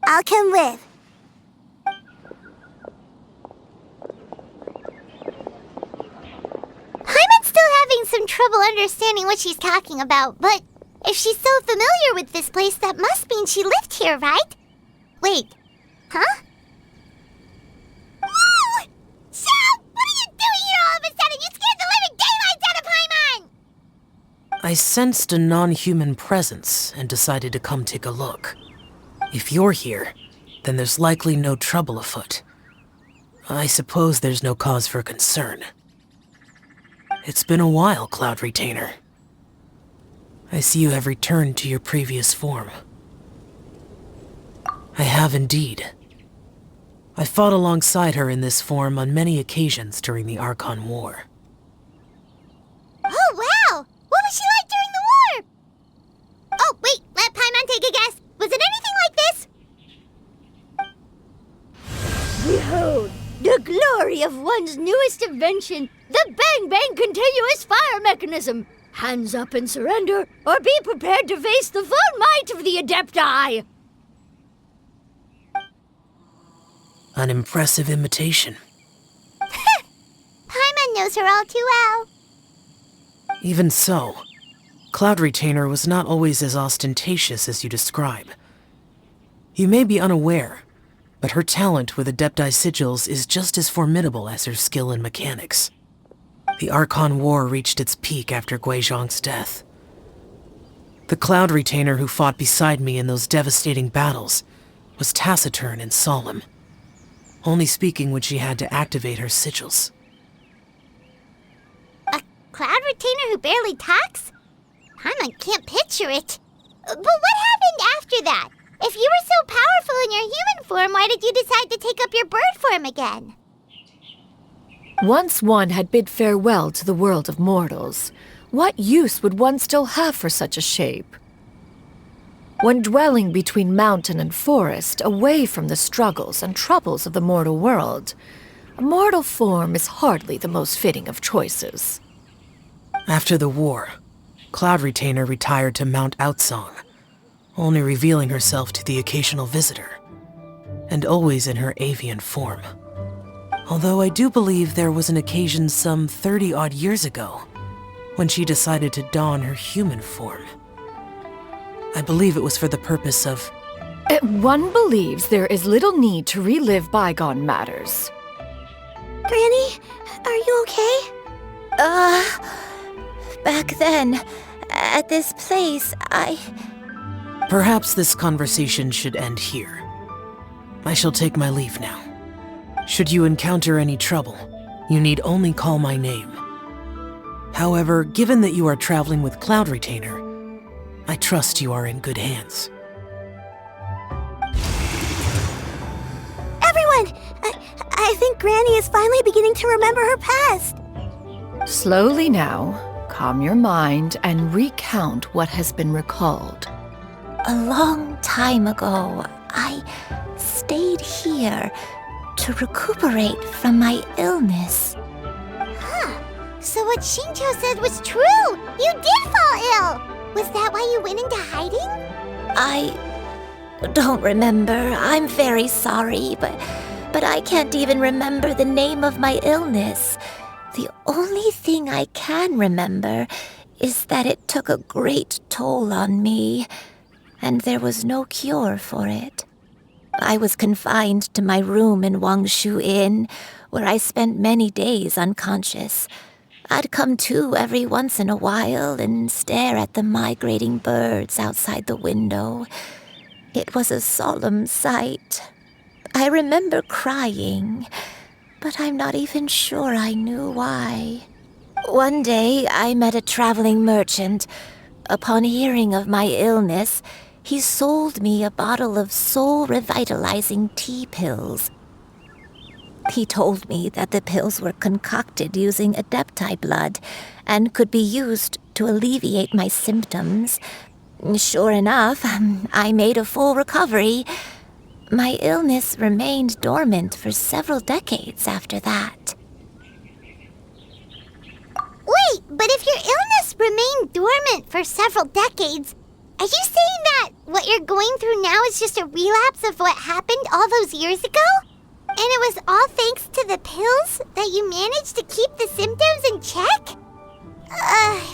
I'll come with. Paimon's still having some trouble understanding what she's talking about, but if she's so familiar with this place, that must mean she lived here, right? Wait, huh? Whoa! Shao! What are you doing here all of a sudden? You scared the living daylights out of Paimon! I sensed a non-human presence and decided to come take a look. If you're here, then there's likely no trouble afoot. I suppose there's no cause for concern. It's been a while, Cloud Retainer. I see you have returned to your previous form. I have indeed. I fought alongside her in this form on many occasions during the Archon War. Oh, wow! What was she like during the war? Oh, wait, let Paimon take a guess. Was it anything like this? Behold, the glory of one's newest invention, the Bang Bang Continuous Fire Mechanism. Hands up and surrender, or be prepared to face the full might of the Adepti. An impressive imitation. Paimon knows her all too well. Even so, Cloud Retainer was not always as ostentatious as you describe. You may be unaware, but her talent with Adepti sigils is just as formidable as her skill in mechanics. The Archon War reached its peak after Guizhong's death. The Cloud Retainer who fought beside me in those devastating battles was taciturn and solemn, only speaking when she had to activate her sigils. A Cloud Retainer who barely talks? Paimon can't picture it. But what happened after that? If you were so powerful in your human form, why did you decide to take up your bird form again? Once one had bid farewell to the world of mortals, what use would one still have for such a shape? When dwelling between mountain and forest, away from the struggles and troubles of the mortal world, a mortal form is hardly the most fitting of choices. After the war, Cloud Retainer retired to Mount Outsong, only revealing herself to the occasional visitor, and always in her avian form. Although I do believe there was an occasion some 30-odd years ago when she decided to don her human form. I believe it was for the purpose of... One believes there is little need to relive bygone matters. Granny, are you okay? Back then, at this place, Perhaps this conversation should end here. I shall take my leave now. Should you encounter any trouble, you need only call my name. However, given that you are traveling with Cloud Retainer, I trust you are in good hands. Everyone! I think Granny is finally beginning to remember her past. Slowly now, calm your mind and recount what has been recalled. A long time ago, I stayed here to recuperate from my illness. Huh. So what Xingqiu said was true! You did fall ill! Was that why you went into hiding? I don't remember. I'm very sorry, but I can't even remember the name of my illness. The only thing I can remember is that it took a great toll on me, and there was no cure for it. I was confined to my room in Wangshu Inn, where I spent many days unconscious. I'd come to every once in a while and stare at the migrating birds outside the window. It was a solemn sight. I remember crying, but I'm not even sure I knew why. One day, I met a traveling merchant. Upon hearing of my illness, he sold me a bottle of soul-revitalizing tea pills. He told me that the pills were concocted using Adepti blood and could be used to alleviate my symptoms. Sure enough, I made a full recovery. My illness remained dormant for several decades after that. Wait! Wait, but if your illness remained dormant for several decades, are you saying that what you're going through now is just a relapse of what happened all those years ago? And it was all thanks to the pills that you managed to keep the symptoms in check?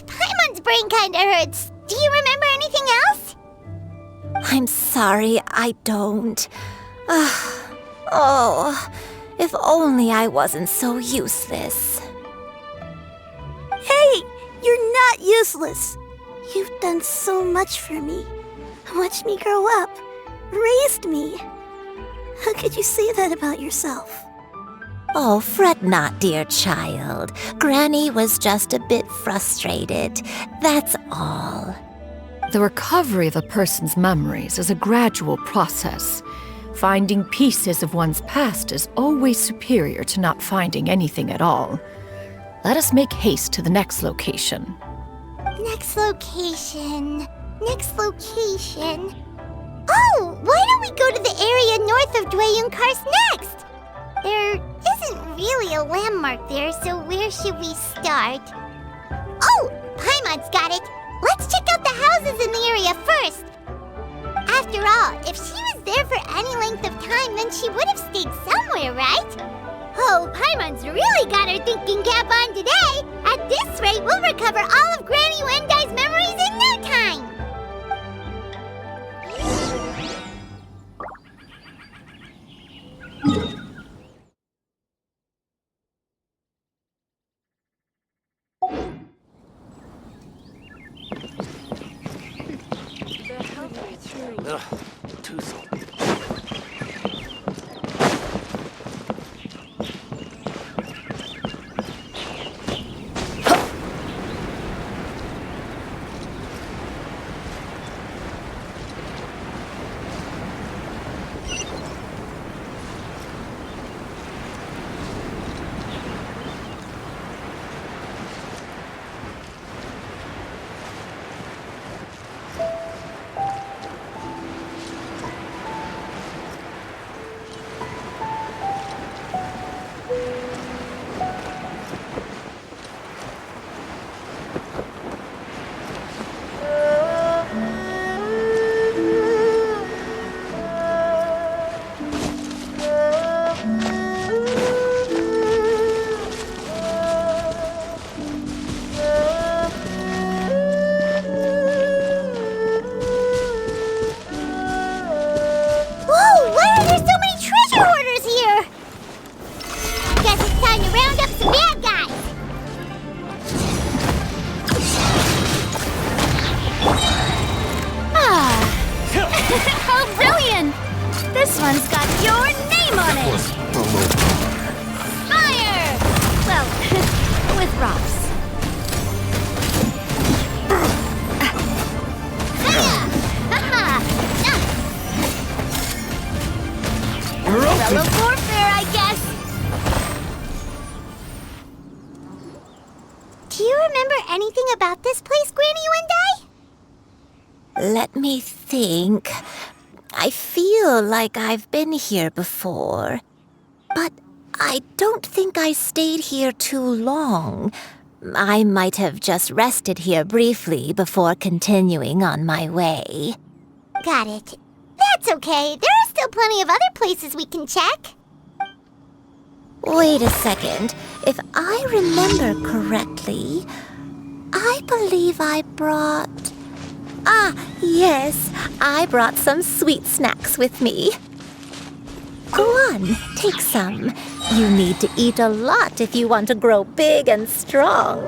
Paimon's brain kinda hurts. Do you remember anything else? I'm sorry, I don't. Oh, if only I wasn't so useless. Hey, you're not useless. You've done so much for me. Watched me grow up. Raised me. How could you say that about yourself? Oh, fret not, dear child. Granny was just a bit frustrated. That's all. The recovery of a person's memories is a gradual process. Finding pieces of one's past is always superior to not finding anything at all. Let us make haste to the next location. Next location. Next location. Oh, why don't we go to the area north of Dwayunkars next? There isn't really a landmark there, so where should we start? Oh, Paimon's got it. Let's check out the houses in the area first. After all, if she was there for any length of time, then she would have stayed somewhere, right? Oh, Paimon's really got her thinking cap on today. At this rate, we'll recover all of Granny Wendai's memories in no time. Ugh, too salty. This one's got your name on it! Fire! Well, with rocks. Umbrella warfare, I guess! Do you remember anything about this place, Granny Wendai? Let me think. I feel like I've been here before, but I don't think I stayed here too long. I might have just rested here briefly before continuing on my way. Got it. That's okay. There are still plenty of other places we can check. Wait a second. If I remember correctly, I believe I brought... Ah, yes, I brought some sweet snacks with me. Go on, take some. You need to eat a lot if you want to grow big and strong.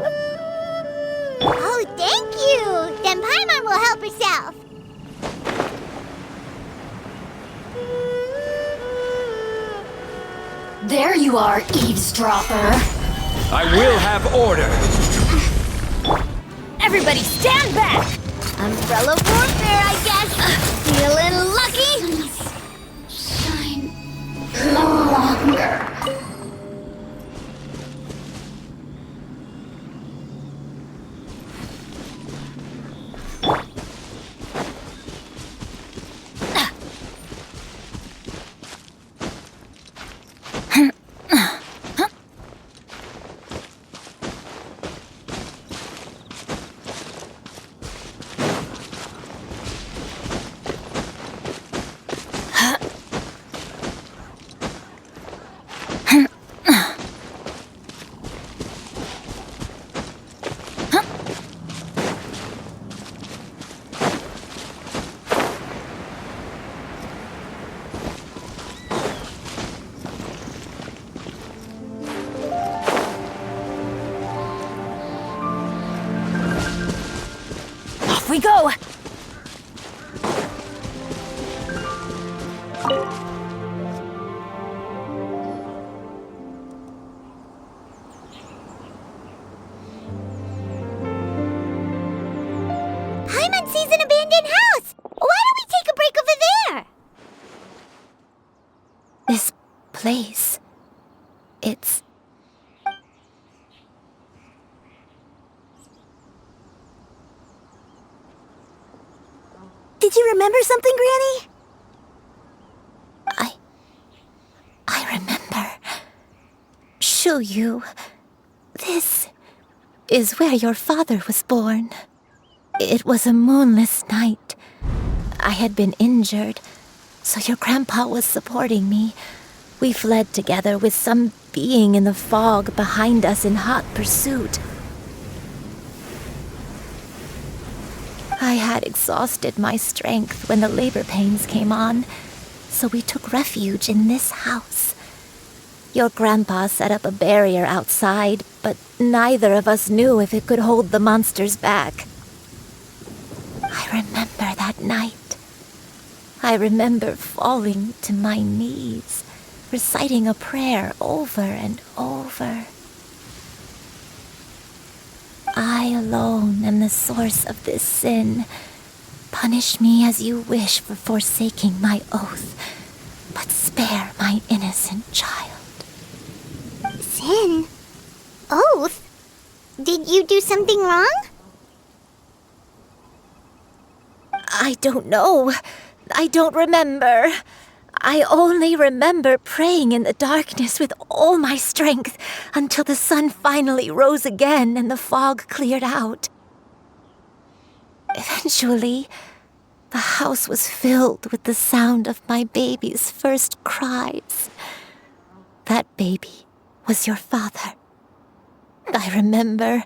Oh, thank you! Then Paimon will help herself. There you are, eavesdropper. I will have order. Everybody stand back! Umbrella warfare, I guess! Feeling lucky? Shine longer. place. It's... Did you remember something, Granny? I remember. Xianyun. This is where your father was born. It was a moonless night. I had been injured, so your grandpa was supporting me. We fled together with some being in the fog behind us in hot pursuit. I had exhausted my strength when the labor pains came on, so we took refuge in this house. Your grandpa set up a barrier outside, but neither of us knew if it could hold the monsters back. I remember that night. I remember falling to my knees, reciting a prayer over and over. I alone am the source of this sin. Punish me as you wish for forsaking my oath, but spare my innocent child. Sin? Oath? Did you do something wrong? I don't know. I don't remember. I only remember praying in the darkness with all my strength until the sun finally rose again and the fog cleared out. Eventually, the house was filled with the sound of my baby's first cries. That baby was your father. I remember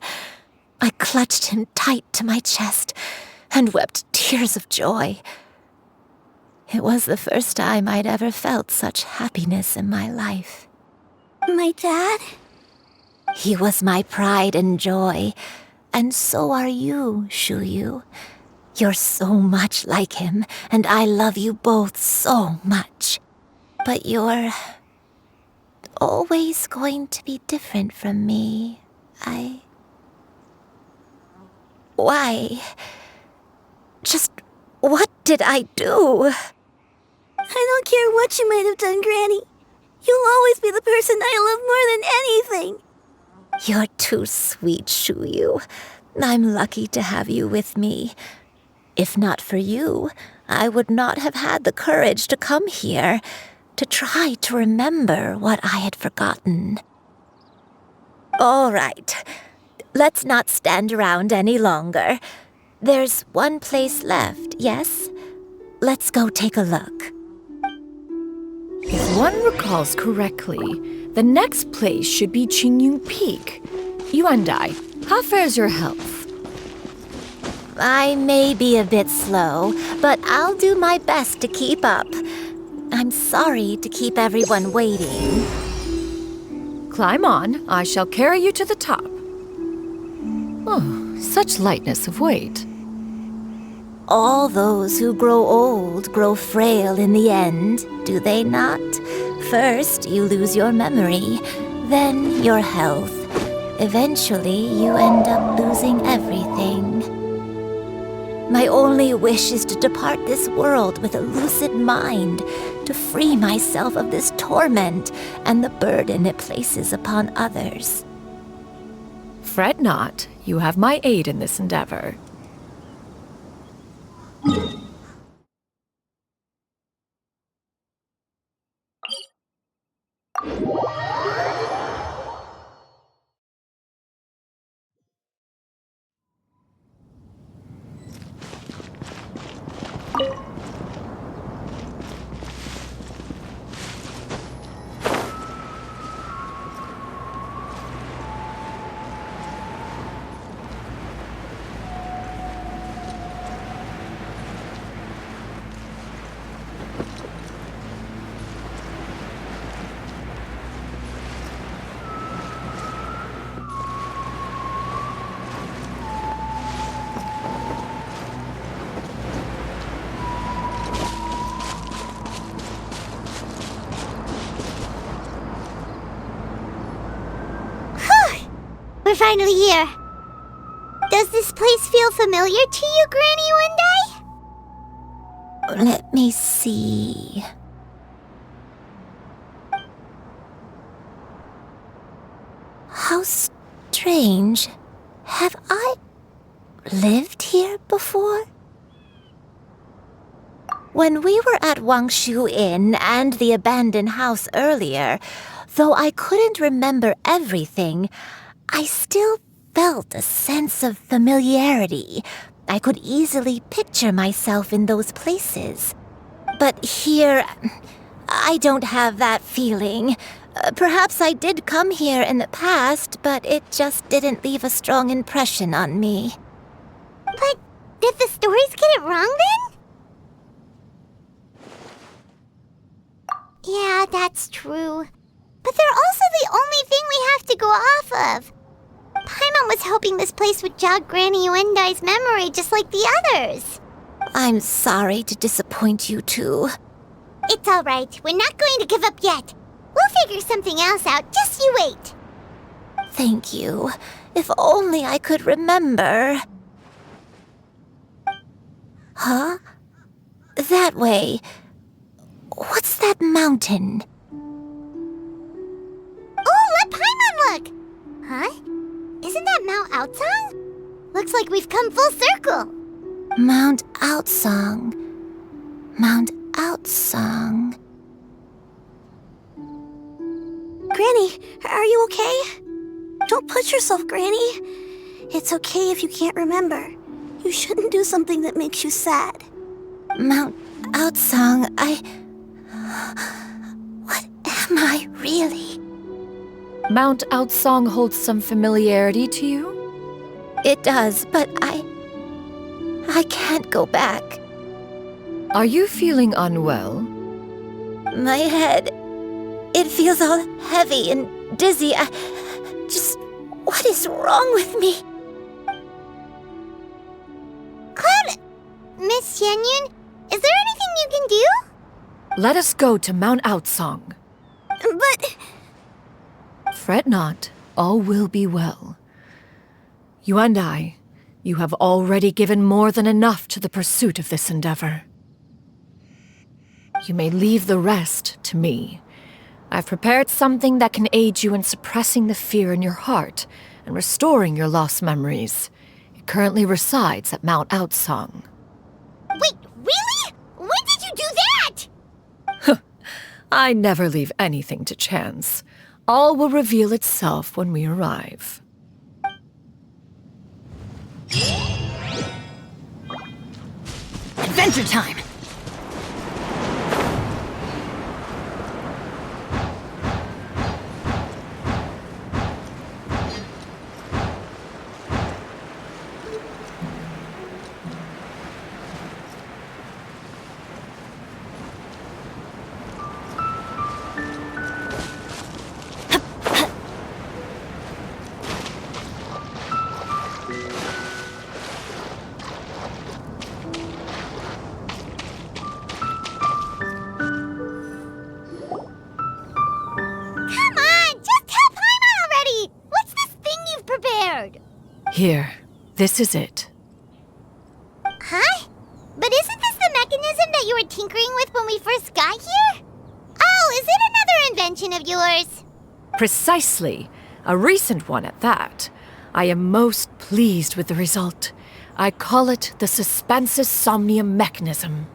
I clutched him tight to my chest and wept tears of joy. It was the first time I'd ever felt such happiness in my life. My dad? He was my pride and joy, and so are you, Xianyun. You're so much like him, and I love you both so much. But you're always going to be different from me. Why? Just what did I do? I don't care what you might have done, Granny. You'll always be the person I love more than anything. You're too sweet, Xianyun. I'm lucky to have you with me. If not for you, I would not have had the courage to come here, to try to remember what I had forgotten. All right, let's not stand around any longer. There's one place left, yes? Let's go take a look. If one recalls correctly, the next place should be Xianyun Peak. Yuandai, how fares your health? I may be a bit slow, but I'll do my best to keep up. I'm sorry to keep everyone waiting. Climb on. I shall carry you to the top. Oh, such lightness of weight. All those who grow old grow frail in the end, do they not? First, you lose your memory, then your health. Eventually, you end up losing everything. My only wish is to depart this world with a lucid mind, to free myself of this torment and the burden it places upon others. Fret not. You have my aid in this endeavor. We're finally here. Does this place feel familiar to you, Granny Yuandai? Let me see. How strange. Have I lived here before? When we were at Wangshu Inn and the abandoned house earlier, though I couldn't remember everything, I still felt a sense of familiarity. I could easily picture myself in those places. But here, I don't have that feeling. Perhaps I did come here in the past, but it just didn't leave a strong impression on me. But did the stories get it wrong then? Yeah, that's true. But they're also the only thing we have to go off of. Paimon was hoping this place would jog Granny Yuendai's memory just like the others. I'm sorry to disappoint you too. It's all right. We're not going to give up yet. We'll figure something else out. Just you wait. Thank you. If only I could remember. Huh? That way. What's that mountain? Oh, let Paimon look! Huh? Isn't that Mount Aotsang? Looks like we've come full circle. Mount Aotsang. Mount Aotsang. Granny, are you okay? Don't push yourself, Granny. It's okay if you can't remember. You shouldn't do something that makes you sad. Mount Aotsang, What am I really? Mount Aotsang holds some familiarity to you? It does, but I can't go back. Are you feeling unwell? My head, it feels all heavy and dizzy. What is wrong with me? Cloud, Miss Xianyun, is there anything you can do? Let us go to Mount Aotsang. But... Fret not, all will be well. You and I, you have already given more than enough to the pursuit of this endeavor. You may leave the rest to me. I've prepared something that can aid you in suppressing the fear in your heart and restoring your lost memories. It currently resides at Mount Aotsang. Wait, really? When did you do that? I never leave anything to chance. All will reveal itself when we arrive. Adventure time! Here, this is it. Huh? But isn't this the mechanism that you were tinkering with when we first got here? Oh, is it another invention of yours? Precisely. A recent one at that. I am most pleased with the result. I call it the Suspensus Somnium mechanism.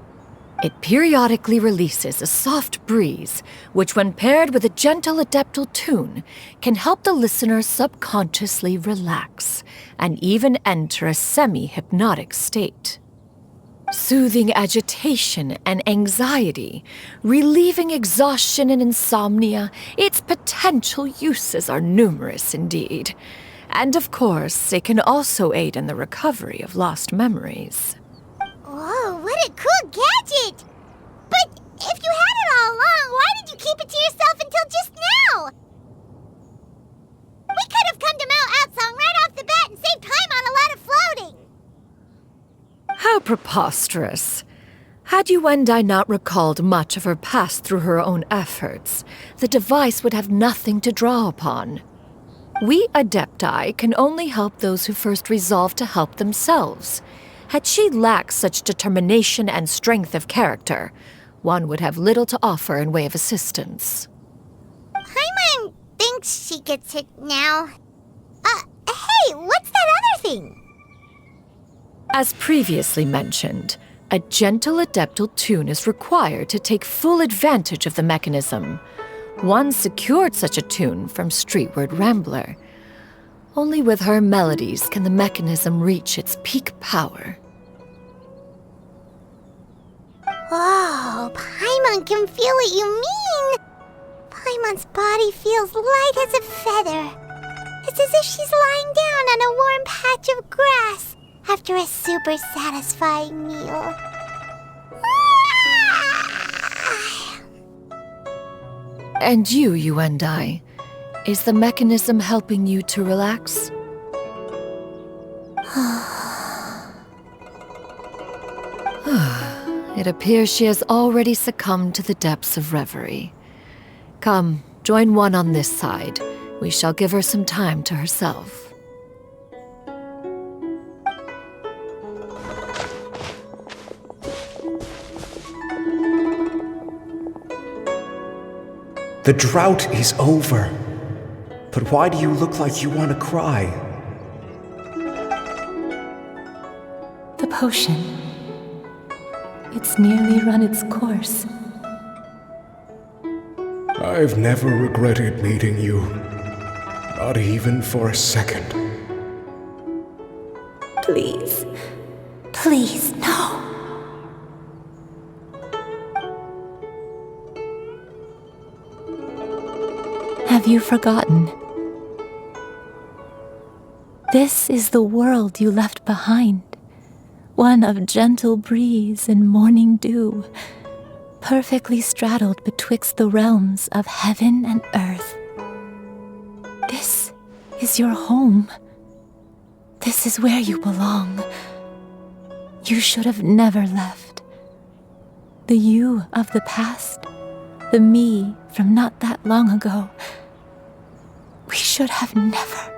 It periodically releases a soft breeze, which when paired with a gentle adeptal tune, can help the listener subconsciously relax and even enter a semi-hypnotic state. Soothing agitation and anxiety, relieving exhaustion and insomnia, its potential uses are numerous indeed. And of course, it can also aid in the recovery of lost memories. Whoa, what a cool gadget! But if you had it all along, why did you keep it to yourself until just now? We could have come to Mount Aotsang right off the bat and saved time on a lot of floating! How preposterous. Had Yuendai not recalled much of her past through her own efforts, the device would have nothing to draw upon. We Adepti can only help those who first resolve to help themselves. Had she lacked such determination and strength of character, one would have little to offer in way of assistance. Paimon thinks she gets it now. Wait, what's that other thing? As previously mentioned, a gentle adeptal tune is required to take full advantage of the mechanism. One secured such a tune from Streetward Rambler. Only with her melodies can the mechanism reach its peak power. Whoa, Paimon can feel what you mean. Paimon's body feels light as a feather. It's as if she's lying down on a warm patch of grass after a super satisfying meal. And you, Yuendai, is the mechanism helping you to relax? It appears she has already succumbed to the depths of reverie. Come, join one on this side. We shall give her some time to herself. The drought is over. But why do you look like you want to cry? The potion. It's nearly run its course. I've never regretted meeting you. Not even for a second. Please. Please, no. Have you forgotten? This is the world you left behind. One of gentle breeze and morning dew, perfectly straddled betwixt the realms of heaven and earth. This is your home. This is where you belong. You should have never left. The you of the past, the me from not that long ago, we should have never.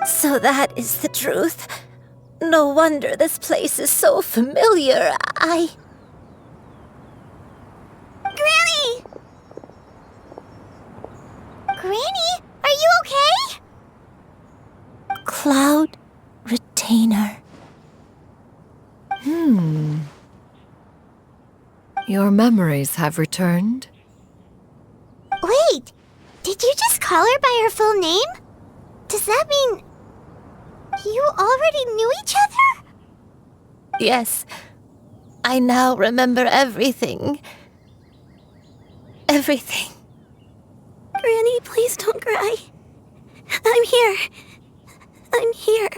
So that is the truth. No wonder this place is so familiar. Granny! Granny, are you okay? Cloud Retainer. Your memories have returned? Wait, did you just call her by her full name? Does that mean you already knew each other? Yes. I now remember everything. Everything. Granny, please don't cry. I'm here. I'm here.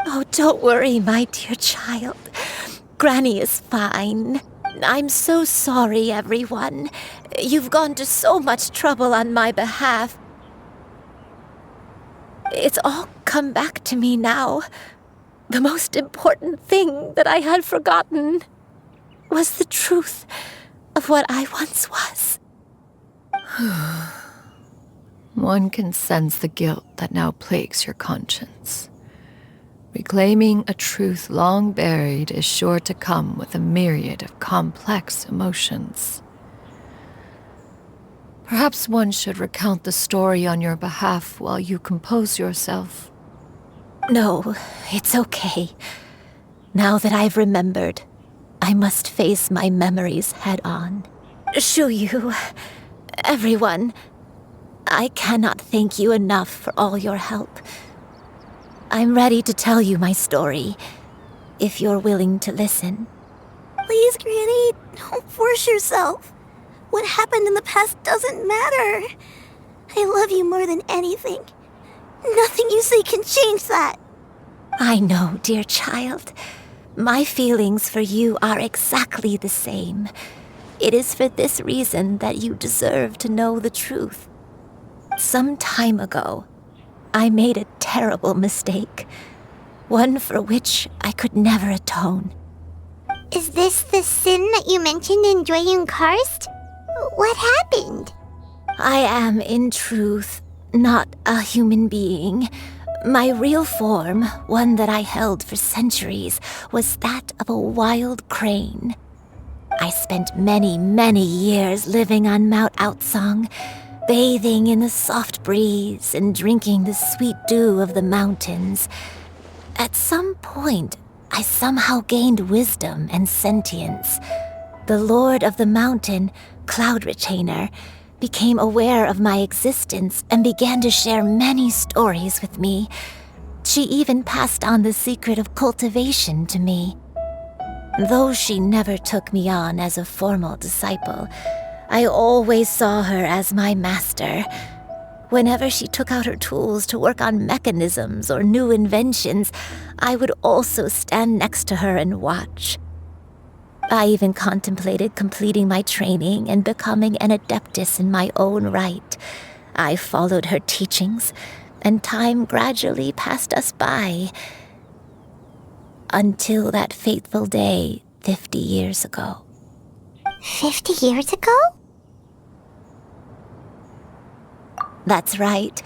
Oh, don't worry, my dear child. Granny is fine. I'm so sorry, everyone. You've gone to so much trouble on my behalf. It's all come back to me now. The most important thing that I had forgotten was the truth of what I once was. One can sense the guilt that now plagues your conscience. Reclaiming a truth long buried is sure to come with a myriad of complex emotions. Perhaps one should recount the story on your behalf while you compose yourself. No, it's okay. Now that I've remembered, I must face my memories head on. Shuyu, everyone, I cannot thank you enough for all your help. I'm ready to tell you my story, if you're willing to listen. Please, Granny, don't force yourself. What happened in the past doesn't matter. I love you more than anything. Nothing you say can change that. I know, dear child. My feelings for you are exactly the same. It is for this reason that you deserve to know the truth. Some time ago, I made a terrible mistake. One for which I could never atone. Is this the sin that you mentioned in Xianyun Karst? What happened? I am, in truth, not a human being, My real form, one that I held for centuries, was that of a wild crane. I spent many, many years living on Mount Outsong, bathing in the soft breeze and drinking the sweet dew of the mountains. At some point, I somehow gained wisdom and sentience. The Lord of the Mountain, Cloud Retainer, became aware of my existence and began to share many stories with me. She even passed on the secret of cultivation to me. Though she never took me on as a formal disciple, I always saw her as my master. Whenever she took out her tools to work on mechanisms or new inventions, I would also stand next to her and watch. I even contemplated completing my training and becoming an adeptus in my own right. I followed her teachings, and time gradually passed us by. Until that fateful day 50 years ago. 50 years ago? That's right.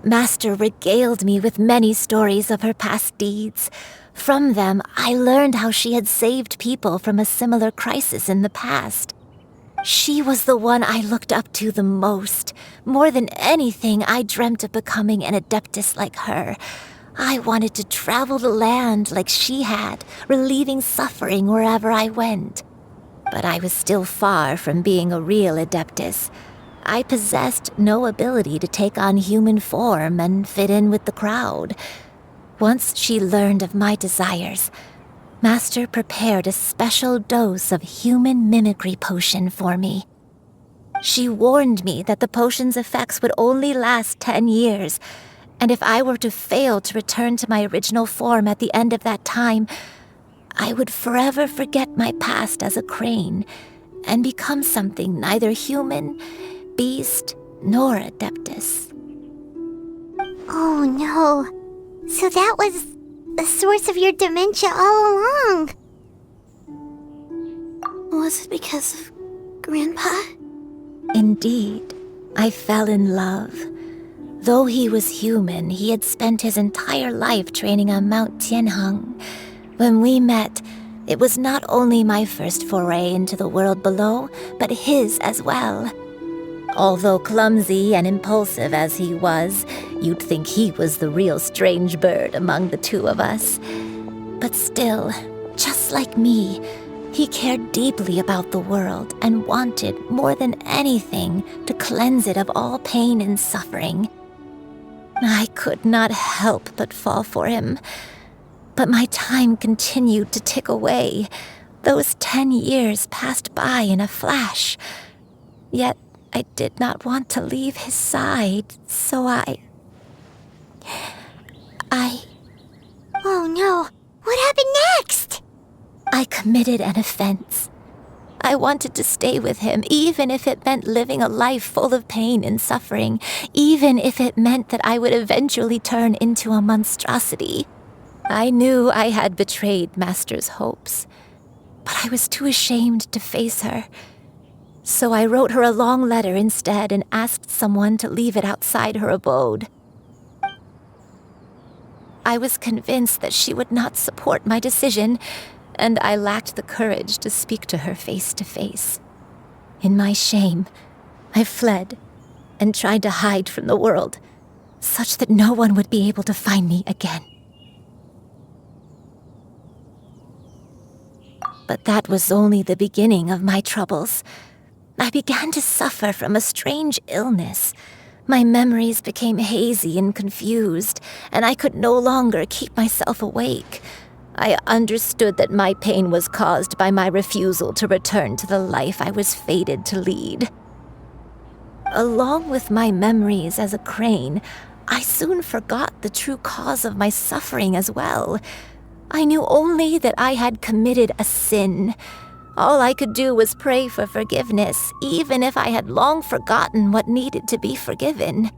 Master regaled me with many stories of her past deeds. From them, I learned how she had saved people from a similar crisis in the past. She was the one I looked up to the most. More than anything, I dreamt of becoming an adeptus like her. I wanted to travel the land like she had, relieving suffering wherever I went. But I was still far from being a real adeptus. I possessed no ability to take on human form and fit in with the crowd. Once she learned of my desires, Master prepared a special dose of human mimicry potion for me. She warned me that the potion's effects would only last 10 years, and if I were to fail to return to my original form at the end of that time, I would forever forget my past as a crane and become something neither human, beast, nor adeptus. Oh no. So that was the source of your dementia all along. Was it because of Grandpa? Indeed, I fell in love. Though he was human, he had spent his entire life training on Mount Tianheng. When we met, it was not only my first foray into the world below, but his as well. Although clumsy and impulsive as he was, you'd think he was the real strange bird among the two of us. But still, just like me, he cared deeply about the world and wanted, more than anything, to cleanse it of all pain and suffering. I could not help but fall for him. But my time continued to tick away. Those 10 years passed by in a flash. Yet I did not want to leave his side, so I... Oh no, what happened next? I committed an offense. I wanted to stay with him, even if it meant living a life full of pain and suffering, even if it meant that I would eventually turn into a monstrosity. I knew I had betrayed Master's hopes, but I was too ashamed to face her. So I wrote her a long letter instead and asked someone to leave it outside her abode. I was convinced that she would not support my decision, and I lacked the courage to speak to her face to face. In my shame, I fled and tried to hide from the world, such that no one would be able to find me again. But that was only the beginning of my troubles. I began to suffer from a strange illness. My memories became hazy and confused, and I could no longer keep myself awake. I understood that my pain was caused by my refusal to return to the life I was fated to lead. Along with my memories as a crane, I soon forgot the true cause of my suffering as well. I knew only that I had committed a sin. All I could do was pray for forgiveness, even if I had long forgotten what needed to be forgiven.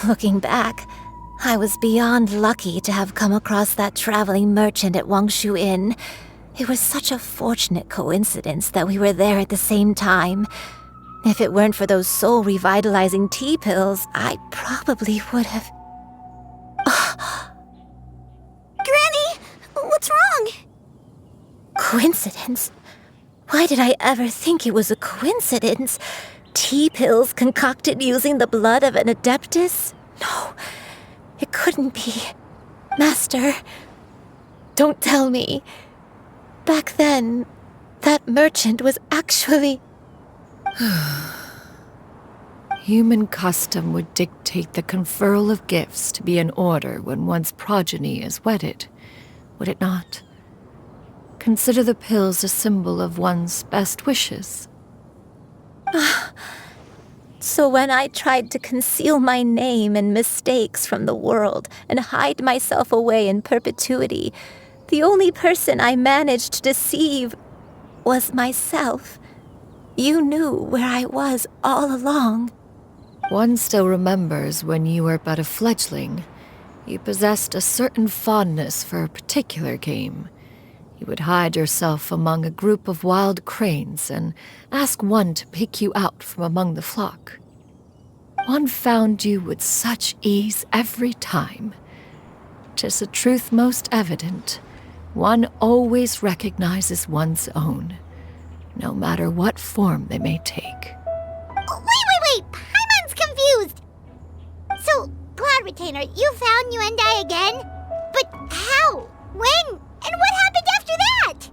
Looking back, I was beyond lucky to have come across that traveling merchant at Wangshu Inn. It was such a fortunate coincidence that we were there at the same time. If it weren't for those soul-revitalizing tea pills, I probably would have... Coincidence? Why did I ever think it was a coincidence? Tea pills concocted using the blood of an adeptus? No, it couldn't be. Master, don't tell me. Back then, that merchant was actually... Human custom would dictate the conferral of gifts to be in order when one's progeny is wedded, would it not? Consider the pills a symbol of one's best wishes. So when I tried to conceal my name and mistakes from the world and hide myself away in perpetuity, the only person I managed to deceive was myself. You knew where I was all along. One still remembers when you were but a fledgling. You possessed a certain fondness for a particular game. You would hide yourself among a group of wild cranes and ask one to pick you out from among the flock. One found you with such ease every time. 'Tis a truth most evident. One always recognizes one's own, no matter what form they may take. Wait! Paimon's confused! So, Cloud Retainer, you found Yuendai again? But how? When? And what happened after that?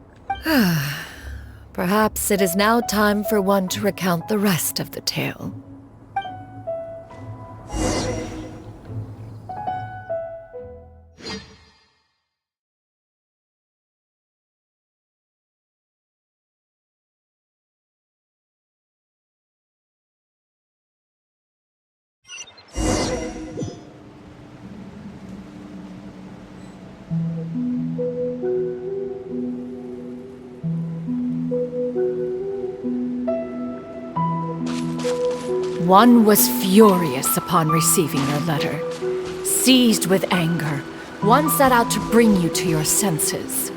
Perhaps it is now time for one to recount the rest of the tale. One was furious upon receiving your letter. Seized with anger, one set out to bring you to your senses.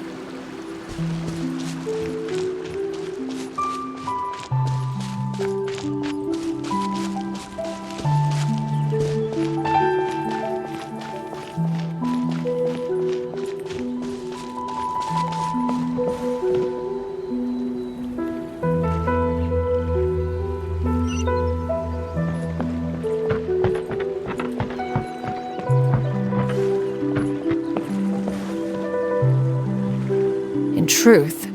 In truth,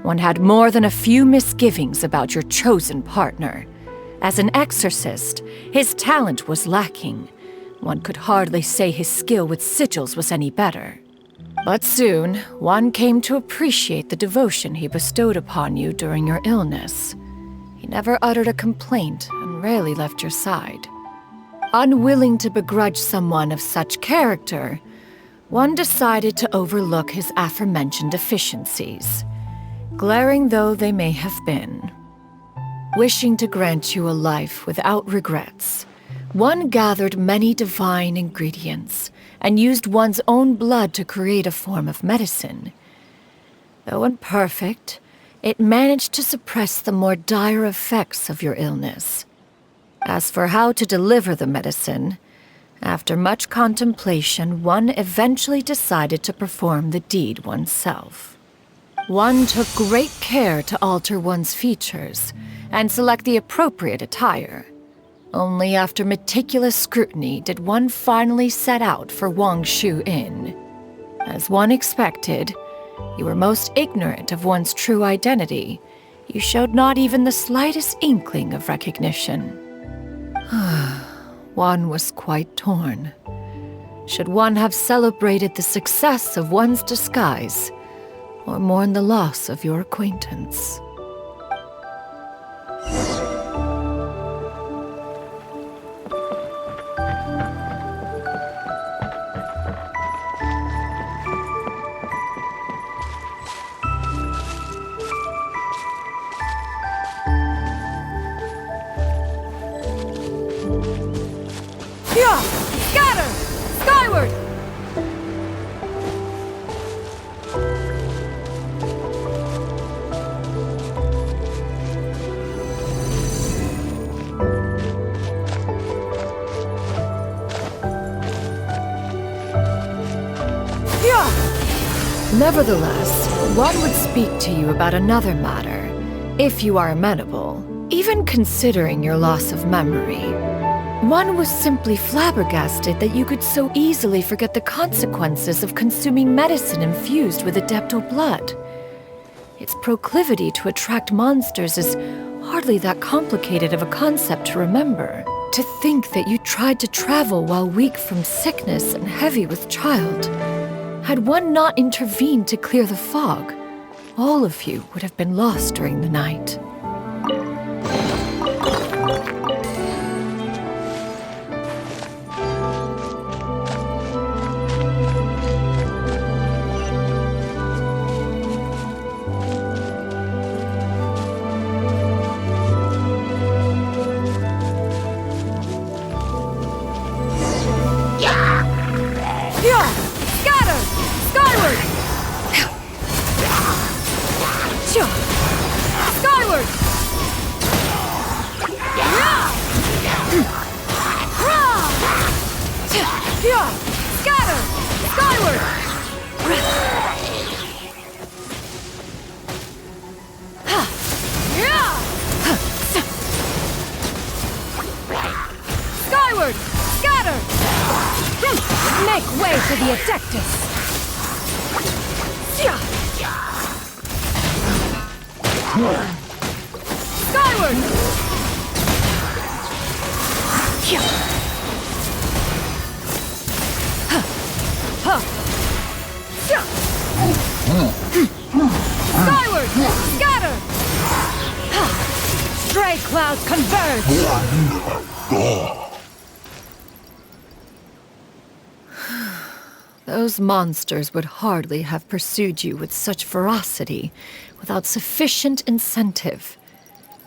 one had more than a few misgivings about your chosen partner. As an exorcist, his talent was lacking. One could hardly say his skill with sigils was any better. But soon, one came to appreciate the devotion he bestowed upon you during your illness. He never uttered a complaint and rarely left your side. Unwilling to begrudge someone of such character, one decided to overlook his aforementioned deficiencies, glaring though they may have been. Wishing to grant you a life without regrets, one gathered many divine ingredients and used one's own blood to create a form of medicine. Though imperfect, it managed to suppress the more dire effects of your illness. As for how to deliver the medicine, after much contemplation, one eventually decided to perform the deed oneself. One took great care to alter one's features and select the appropriate attire. Only after meticulous scrutiny did one finally set out for Wangshu Inn. As one expected, you were most ignorant of one's true identity. You showed not even the slightest inkling of recognition. One was quite torn. Should one have celebrated the success of one's disguise, or mourn the loss of your acquaintance? Yeah! Scatter! Skyward! Yeah! Nevertheless, one would speak to you about another matter, if you are amenable, even considering your loss of memory. One was simply flabbergasted that you could so easily forget the consequences of consuming medicine infused with Adeptal blood. Its proclivity to attract monsters is hardly that complicated of a concept to remember. To think that you tried to travel while weak from sickness and heavy with child. Had one not intervened to clear the fog, all of you would have been lost during the night. Skyward! Scatter! Skyward! Skyward! Scatter! Make way for the Adeptus! Skyward! Skyward! Scatter! Stray clouds converge! Those monsters would hardly have pursued you with such ferocity without sufficient incentive.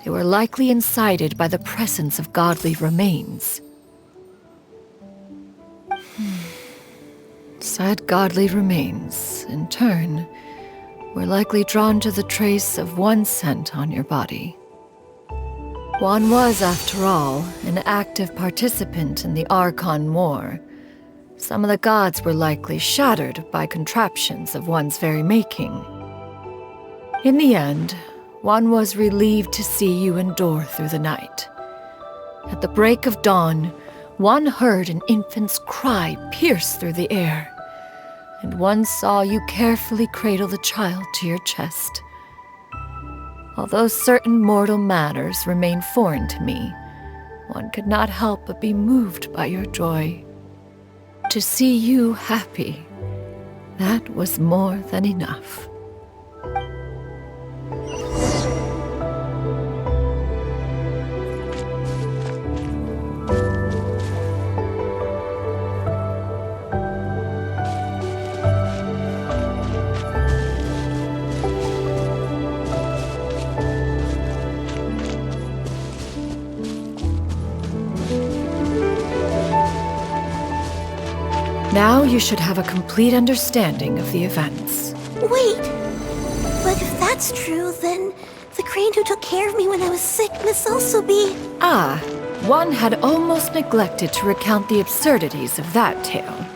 They were likely incited by the presence of godly remains. Said godly remains, in turn, were likely drawn to the trace of one scent on your body. One was, after all, an active participant in the Archon War. Some of the gods were likely shattered by contraptions of one's very making. In the end, one was relieved to see you endure through the night. At the break of dawn, one heard an infant's cry pierce through the air, and one saw you carefully cradle the child to your chest. Although certain mortal matters remain foreign to me, one could not help but be moved by your joy. To see you happy, that was more than enough. Now you should have a complete understanding of the events. Wait! But if that's true, then the crane who took care of me when I was sick must also be... Ah, one had almost neglected to recount the absurdities of that tale.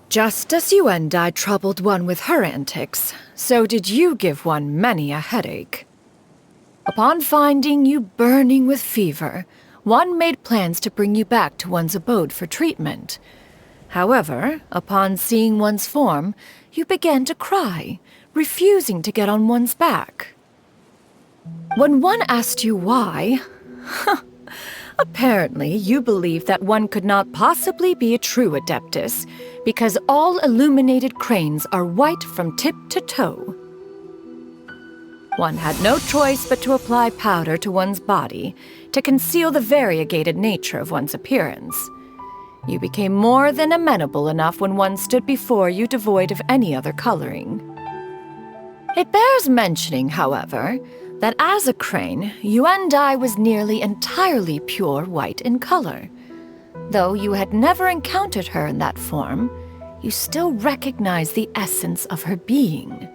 Just as you and I troubled one with her antics, so did you give one many a headache. Upon finding you burning with fever, one made plans to bring you back to one's abode for treatment. However, upon seeing one's form, you began to cry, refusing to get on one's back. When one asked you why, apparently you believed that one could not possibly be a true Adeptus, because all illuminated cranes are white from tip to toe. One had no choice but to apply powder to one's body to conceal the variegated nature of one's appearance. You became more than amenable enough when one stood before you devoid of any other coloring. It bears mentioning, however, that as a crane, Yuandai was nearly entirely pure white in color. Though you had never encountered her in that form, you still recognized the essence of her being.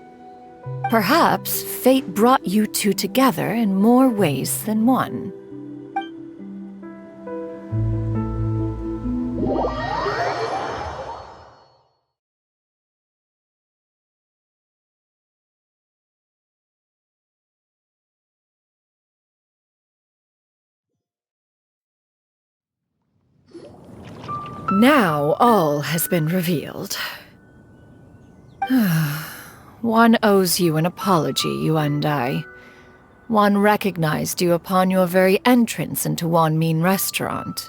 Perhaps fate brought you two together in more ways than one. Now all has been revealed. One owes you an apology, Yuandai. One recognized you upon your very entrance into Wanmin restaurant.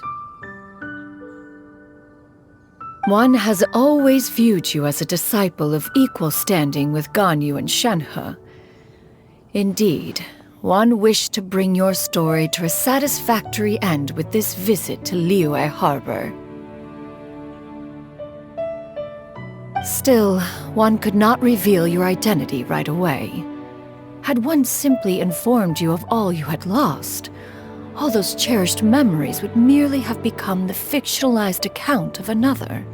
One has always viewed you as a disciple of equal standing with Ganyu and Shenhe. Indeed, one wished to bring your story to a satisfactory end with this visit to Liyue Harbor. Still, one could not reveal your identity right away. Had one simply informed you of all you had lost, all those cherished memories would merely have become the fictionalized account of another.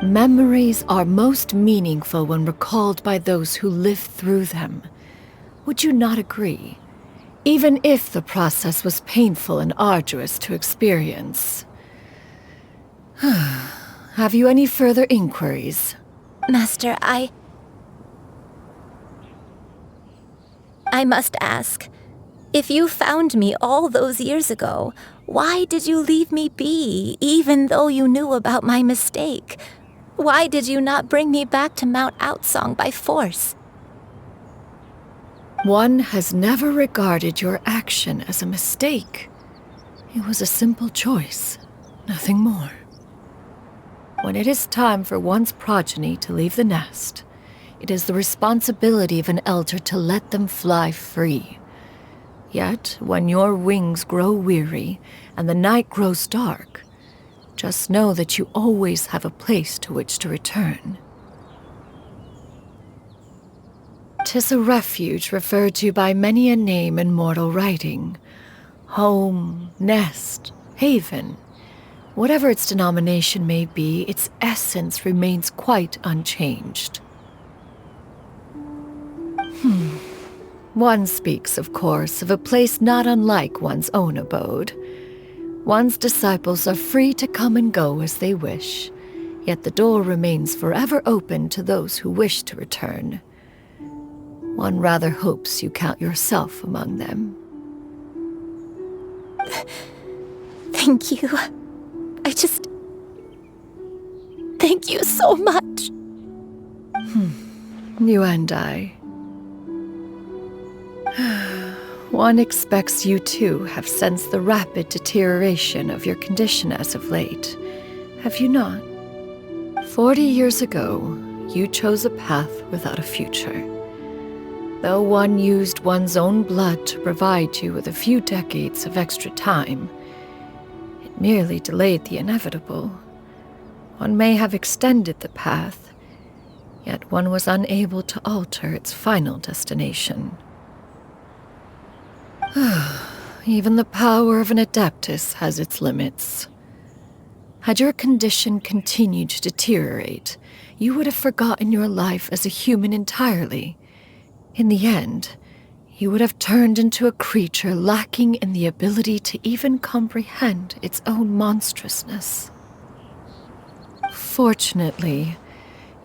Memories are most meaningful when recalled by those who lived through them. Would you not agree? Even if the process was painful and arduous to experience. Have you any further inquiries? Master, I must ask, if you found me all those years ago, why did you leave me be, even though you knew about my mistake? Why did you not bring me back to Mount Outsong by force? One has never regarded your action as a mistake. It was a simple choice, nothing more. When it is time for one's progeny to leave the nest, it is the responsibility of an elder to let them fly free. Yet, when your wings grow weary and the night grows dark, just know that you always have a place to which to return. 'Tis a refuge referred to by many a name in mortal writing. Home, nest, haven. Whatever its denomination may be, its essence remains quite unchanged. One speaks, of course, of a place not unlike one's own abode. One's disciples are free to come and go as they wish, yet the door remains forever open to those who wish to return. One rather hopes you count yourself among them. Thank you. Thank you so much. You and I. One expects you too have sensed the rapid deterioration of your condition as of late, have you not? 40 years ago, you chose a path without a future. Though one used one's own blood to provide you with a few decades of extra time, it merely delayed the inevitable. One may have extended the path, yet one was unable to alter its final destination. Even the power of an adeptus has its limits. Had your condition continued to deteriorate, you would have forgotten your life as a human entirely. In the end, you would have turned into a creature lacking in the ability to even comprehend its own monstrousness. Fortunately,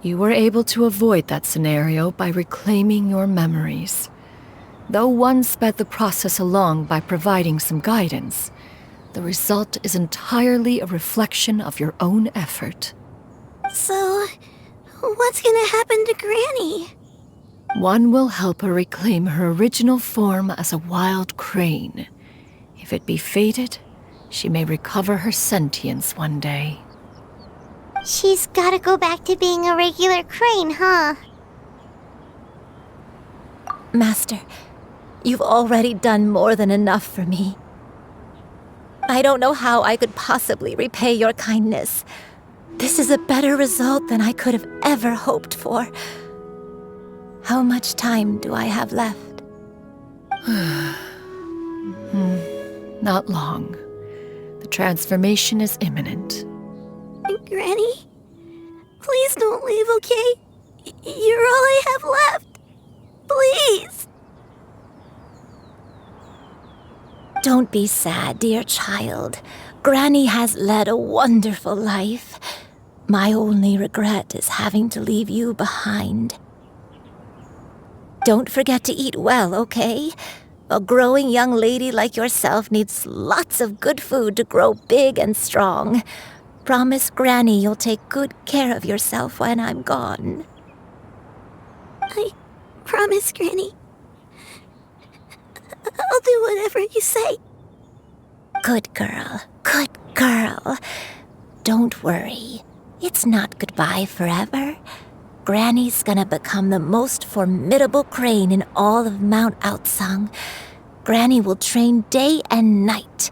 you were able to avoid that scenario by reclaiming your memories. Though one sped the process along by providing some guidance, the result is entirely a reflection of your own effort. So, what's gonna happen to Granny? One will help her reclaim her original form as a wild crane. If it be fated, she may recover her sentience one day. She's gotta go back to being a regular crane, huh? Master, you've already done more than enough for me. I don't know how I could possibly repay your kindness. This is a better result than I could have ever hoped for. How much time do I have left? Not long. The transformation is imminent. Granny, please don't leave, okay? You're all I have left. Please. Don't be sad, dear child. Granny has led a wonderful life. My only regret is having to leave you behind. Don't forget to eat well, okay? A growing young lady like yourself needs lots of good food to grow big and strong. Promise Granny you'll take good care of yourself when I'm gone. I promise, Granny. I'll do whatever you say. Good girl, good girl. Don't worry. It's not goodbye forever. Granny's gonna become the most formidable crane in all of Mount Outsung. Granny will train day and night.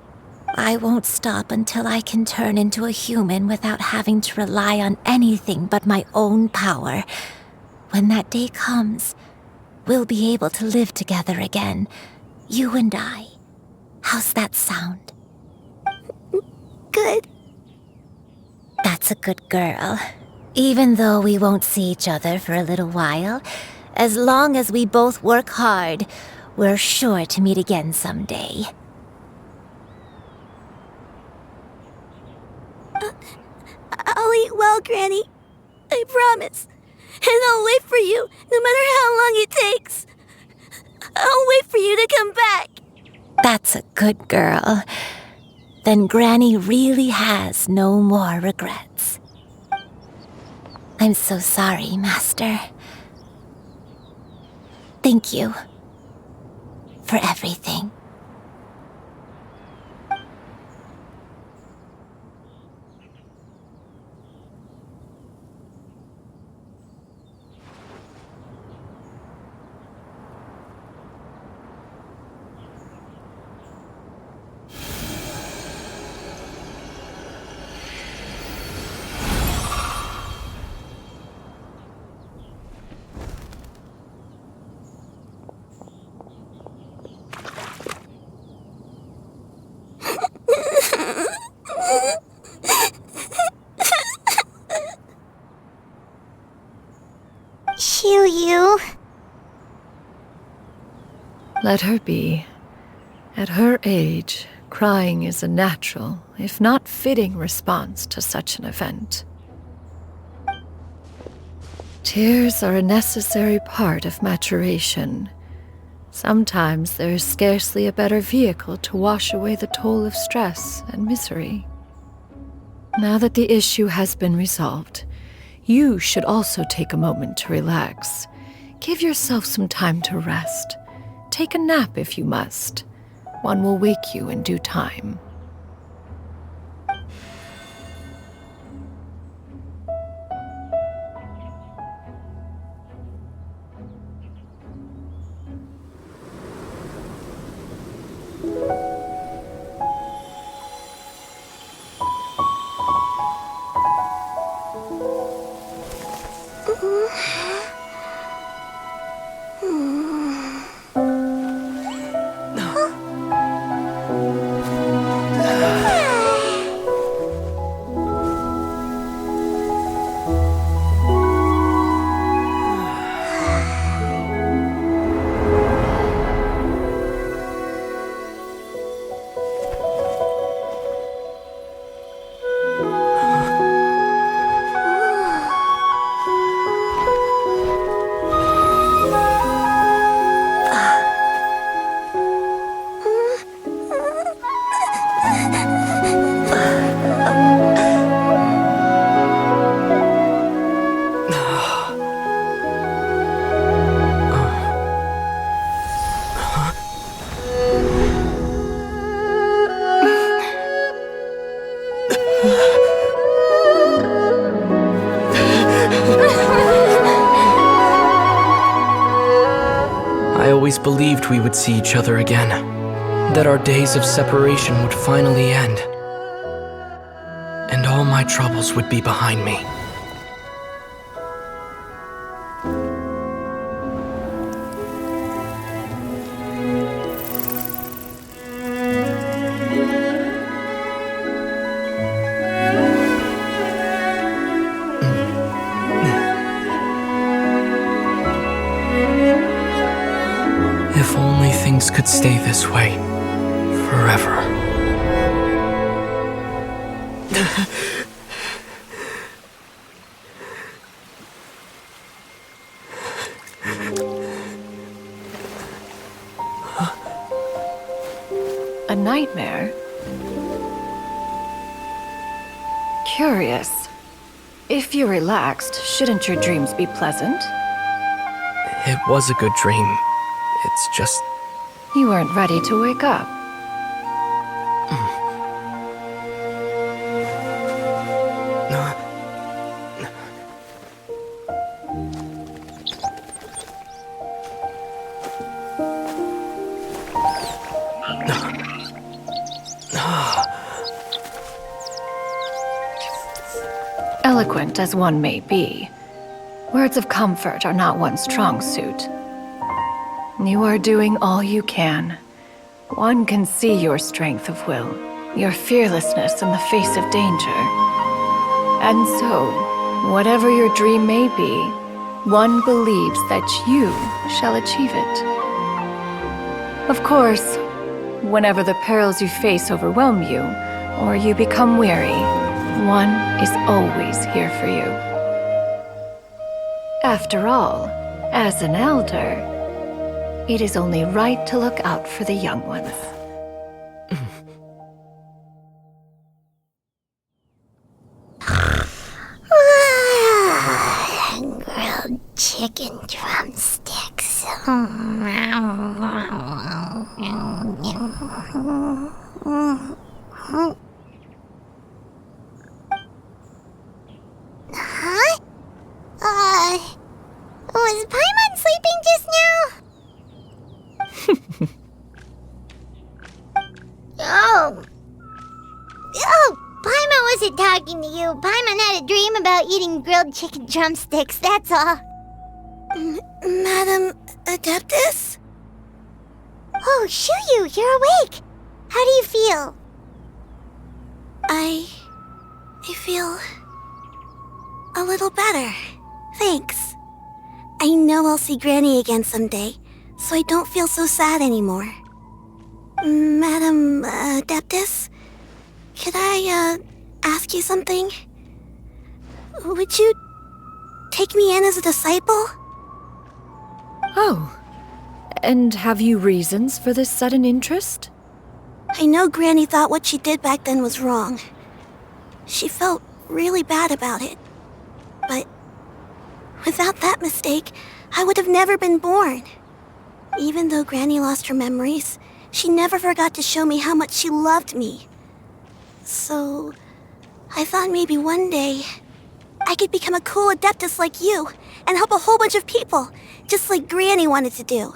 I won't stop until I can turn into a human without having to rely on anything but my own power. When that day comes, we'll be able to live together again. You and I. How's that sound? Good. That's a good girl. Even though we won't see each other for a little while, as long as we both work hard, we're sure to meet again someday. I'll eat well, Granny. I promise. And I'll wait for you, no matter how long it takes. I'll wait for you to come back. That's a good girl. Then Granny really has no more regrets. I'm so sorry, Master. Thank you for everything. Xianyun. Let her be. At her age, crying is a natural, if not fitting, response to such an event. Tears are a necessary part of maturation. Sometimes there is scarcely a better vehicle to wash away the toll of stress and misery. Now that the issue has been resolved, you should also take a moment to relax. Give yourself some time to rest. Take a nap if you must. One will wake you in due time. always believed we would see each other again, that our days of separation would finally end, and all my troubles would be behind me. If only things could stay this way forever. A nightmare? Curious. If you're relaxed, shouldn't your dreams be pleasant? It was a good dream. It's just... You weren't ready to wake up. Eloquent as one may be, words of comfort are not one's strong suit. You are doing all you can. One can see your strength of will, your fearlessness in the face of danger. And so, whatever your dream may be, one believes that you shall achieve it. Of course, whenever the perils you face overwhelm you, or you become weary, one is always here for you. After all, as an elder, it is only right to look out for the young ones. Grilled chicken drumsticks. Huh? Was Paimon sleeping just now? Paimon wasn't talking to you. Paimon had a dream about eating grilled chicken drumsticks, that's all. Madam Adeptus? Oh, Xianyun, you're awake. How do you feel? I feel a little better. Thanks. I know I'll see Granny again someday, so I don't feel so sad anymore. Madam Adeptus, could I ask you something? Would you take me in as a disciple? Oh, and have you reasons for this sudden interest? I know Granny thought what she did back then was wrong. She felt really bad about it. But without that mistake, I would have never been born. Even though Granny lost her memories, she never forgot to show me how much she loved me. So, I thought maybe one day I could become a cool Adeptus like you and help a whole bunch of people, just like Granny wanted to do.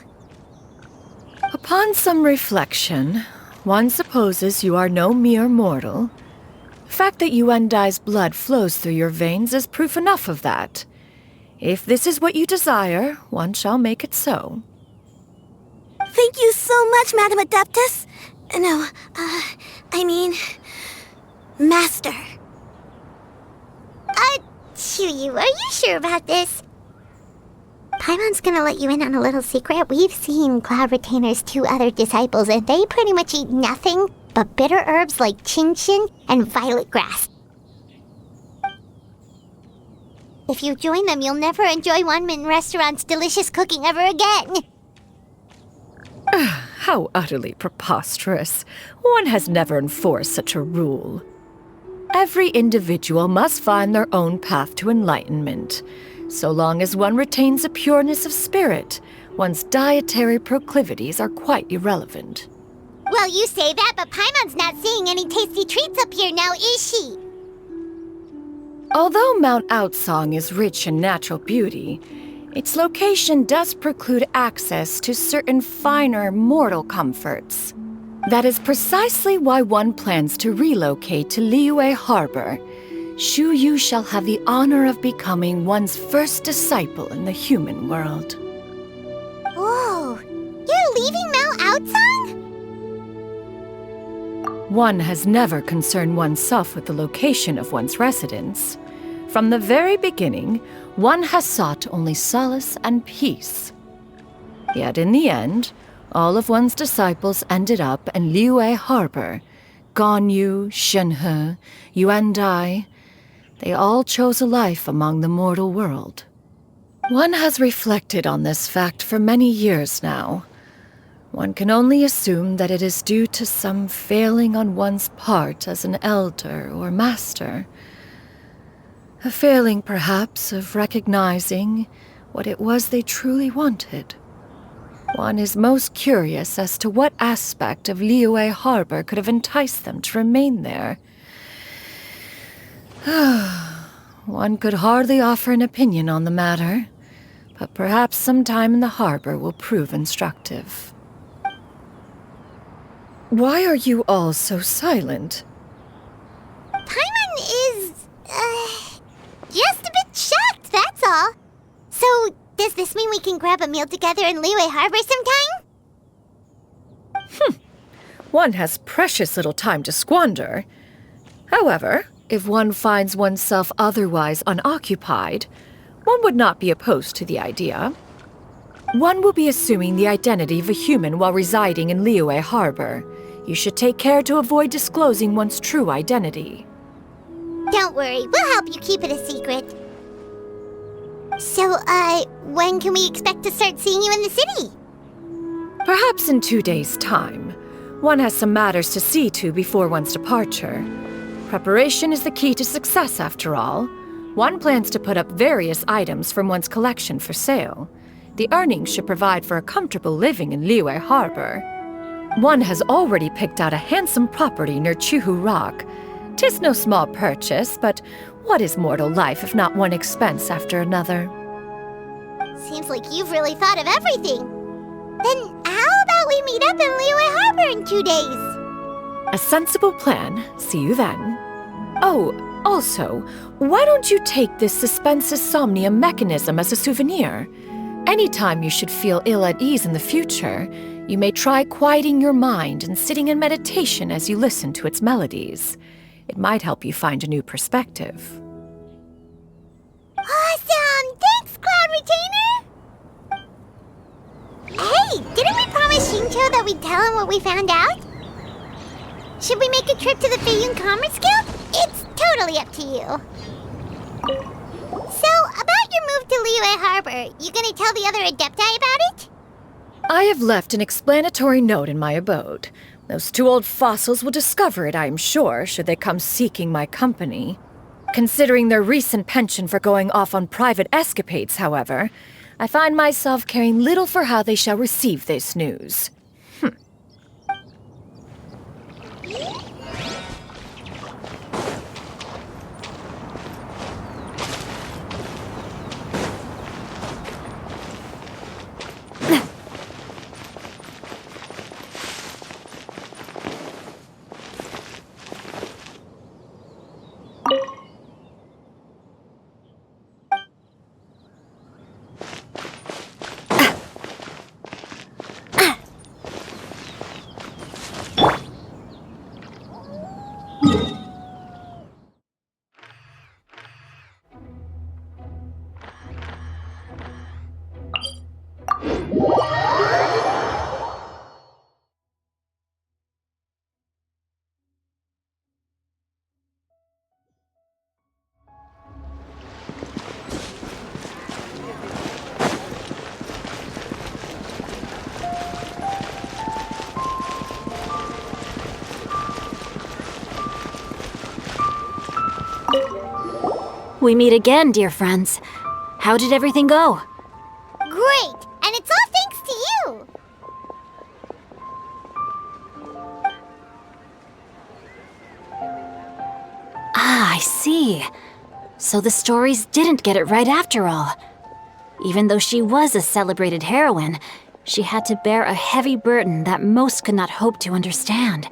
Upon some reflection, one supposes you are no mere mortal. The fact that Yuendai's blood flows through your veins is proof enough of that. If this is what you desire, one shall make it so. Thank you so much, Madam Adeptus. No, I mean, Master. Xianyun, are you sure about this? Paimon's gonna let you in on a little secret. We've seen Cloud Retainer's 2 other disciples, and they pretty much eat nothing but bitter herbs like Genshin and violet grass. If you join them, you'll never enjoy One-Man Restaurant's delicious cooking ever again. How utterly preposterous. One has never enforced such a rule. Every individual must find their own path to enlightenment. So long as one retains a pureness of spirit, one's dietary proclivities are quite irrelevant. Well, you say that, but Paimon's not seeing any tasty treats up here now, is she? Although Mount Outsong is rich in natural beauty, Its location does preclude access to certain finer mortal comforts. That is precisely why one plans to relocate to Liyue Harbor. Shu Yu shall have the honor of becoming one's first disciple in the human world. Whoa! You're leaving Mao Outsang? One has never concerned oneself with the location of one's residence. From the very beginning, one has sought only solace and peace. Yet in the end, all of one's disciples ended up in Liyue Harbor. Ganyu, Shenhe, Yuandai, they all chose a life among the mortal world. One has reflected on this fact for many years now. One can only assume that it is due to some failing on one's part as an elder or master. A failing, perhaps, of recognizing what it was they truly wanted. One is most curious as to what aspect of Liyue Harbor could have enticed them to remain there. One could hardly offer an opinion on the matter, but perhaps some time in the harbor will prove instructive. Why are you all so silent? Paimon is, just a bit shocked, that's all. So, does this mean we can grab a meal together in Liyue Harbor sometime? One has precious little time to squander. However, if one finds oneself otherwise unoccupied, one would not be opposed to the idea. One will be assuming the identity of a human while residing in Liyue Harbor. You should take care to avoid disclosing one's true identity. Don't worry, we'll help you keep it a secret. So, when can we expect to start seeing you in the city? Perhaps in 2 days' time. One has some matters to see to before one's departure. Preparation is the key to success, after all. One plans to put up various items from one's collection for sale. The earnings should provide for a comfortable living in Liyue Harbor. One has already picked out a handsome property near Chuhu Rock. 'Tis no small purchase, but what is mortal life if not one expense after another? Seems like you've really thought of everything. Then how about we meet up in Liyue Harbor in 2 days? A sensible plan. See you then. Oh, also, why don't you take this suspensus somnia mechanism as a souvenir? Anytime you should feel ill at ease in the future, you may try quieting your mind and sitting in meditation as you listen to its melodies. It might help you find a new perspective. Awesome! Thanks, Cloud Retainer! Hey, didn't we promise Shincho that we'd tell him what we found out? Should we make a trip to the Xianyun Commerce Guild? It's totally up to you. So, about your move to Liyue Harbor, you gonna tell the other Adepti about it? I have left an explanatory note in my abode. Those 2 old fossils will discover it, I am sure, should they come seeking my company. Considering their recent penchant for going off on private escapades, however, I find myself caring little for how they shall receive this news. We meet again, dear friends. How did everything go? Great! And it's all thanks to you! Ah, I see. So the stories didn't get it right after all. Even though she was a celebrated heroine, she had to bear a heavy burden that most could not hope to understand.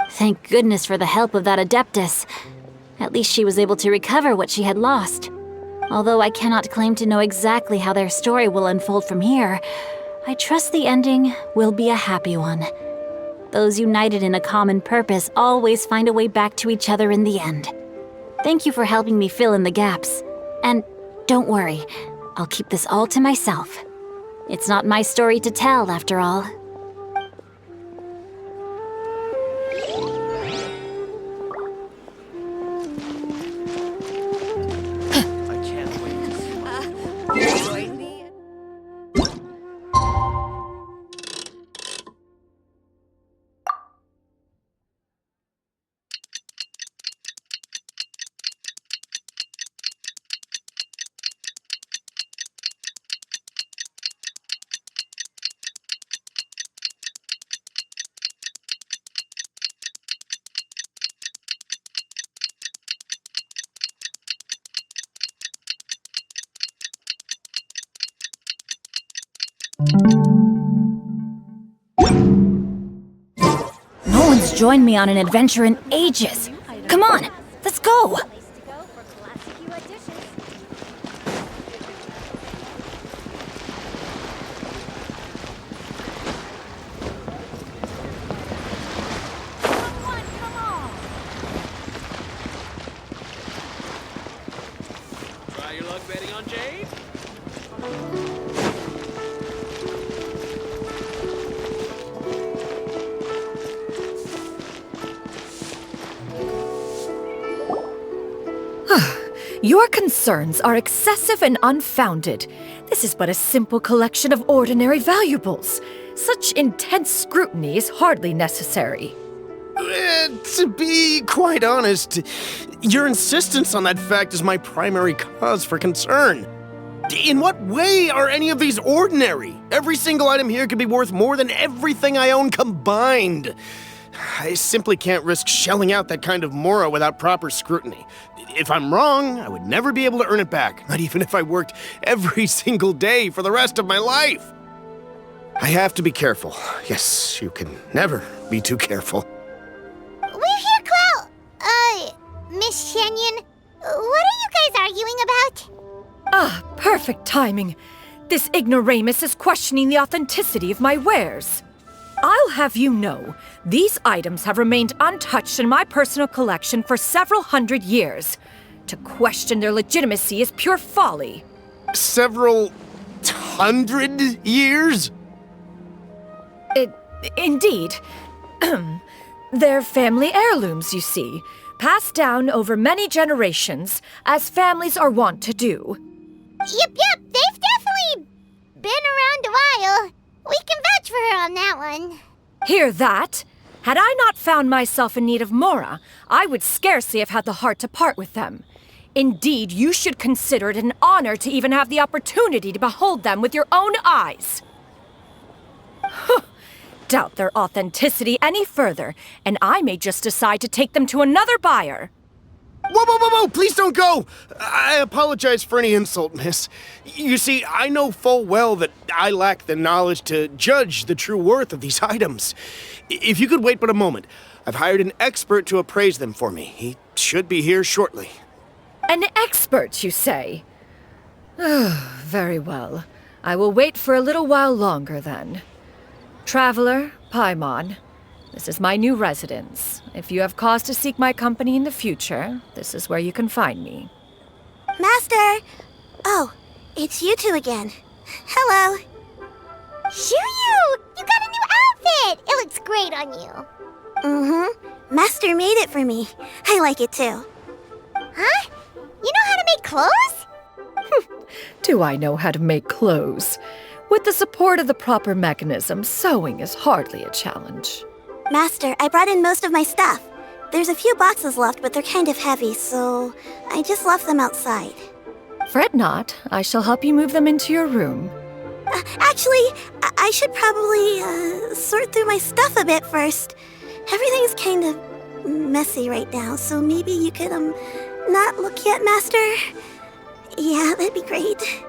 Thank goodness for the help of that Adeptus. At least she was able to recover what she had lost. Although I cannot claim to know exactly how their story will unfold from here, I trust the ending will be a happy one. Those united in a common purpose always find a way back to each other in the end. Thank you for helping me fill in the gaps. And don't worry, I'll keep this all to myself. It's not my story to tell, after all. No one's joined me on an adventure in ages. Come on, let's go! Try your luck betting on Jade? Your concerns are excessive and unfounded. This is but a simple collection of ordinary valuables. Such intense scrutiny is hardly necessary. To be quite honest, your insistence on that fact is my primary cause for concern. In what way are any of these ordinary? Every single item here could be worth more than everything I own combined. I simply can't risk shelling out that kind of mora without proper scrutiny. If I'm wrong, I would never be able to earn it back, not even if I worked every single day for the rest of my life. I have to be careful. Yes, you can never be too careful. We're here, Clow. Miss Xianyun, what are you guys arguing about? Ah, perfect timing. This ignoramus is questioning the authenticity of my wares. I'll have you know, these items have remained untouched in my personal collection for several hundred years. To question their legitimacy is pure folly. Several hundred years? Indeed. They're family heirlooms, you see, passed down over many generations, as families are wont to do. Yep, they've definitely been around a while. We can vouch for her on that one. Hear that? Had I not found myself in need of mora, I would scarcely have had the heart to part with them. Indeed, you should consider it an honor to even have the opportunity to behold them with your own eyes. Doubt their authenticity any further, and I may just decide to take them to another buyer. Whoa! Please don't go! I apologize for any insult, miss. You see, I know full well that I lack the knowledge to judge the true worth of these items. If you could wait but a moment, I've hired an expert to appraise them for me. He should be here shortly. An expert, you say? Very well. I will wait for a little while longer, then. Traveler, Paimon, this is my new residence. If you have cause to seek my company in the future, this is where you can find me. Master! Oh, it's you two again. Hello. Xianyun! You got a new outfit! It looks great on you. Mm-hmm. Master made it for me. I like it too. Huh? You know how to make clothes? Do I know how to make clothes? With the support of the proper mechanism, sewing is hardly a challenge. Master, I brought in most of my stuff. There's a few boxes left, but they're kind of heavy, so I just left them outside. Fret not. I shall help you move them into your room. Actually, I should probably sort through my stuff a bit first. Everything's kind of messy right now, so maybe you could not look yet, Master? Yeah, that'd be great.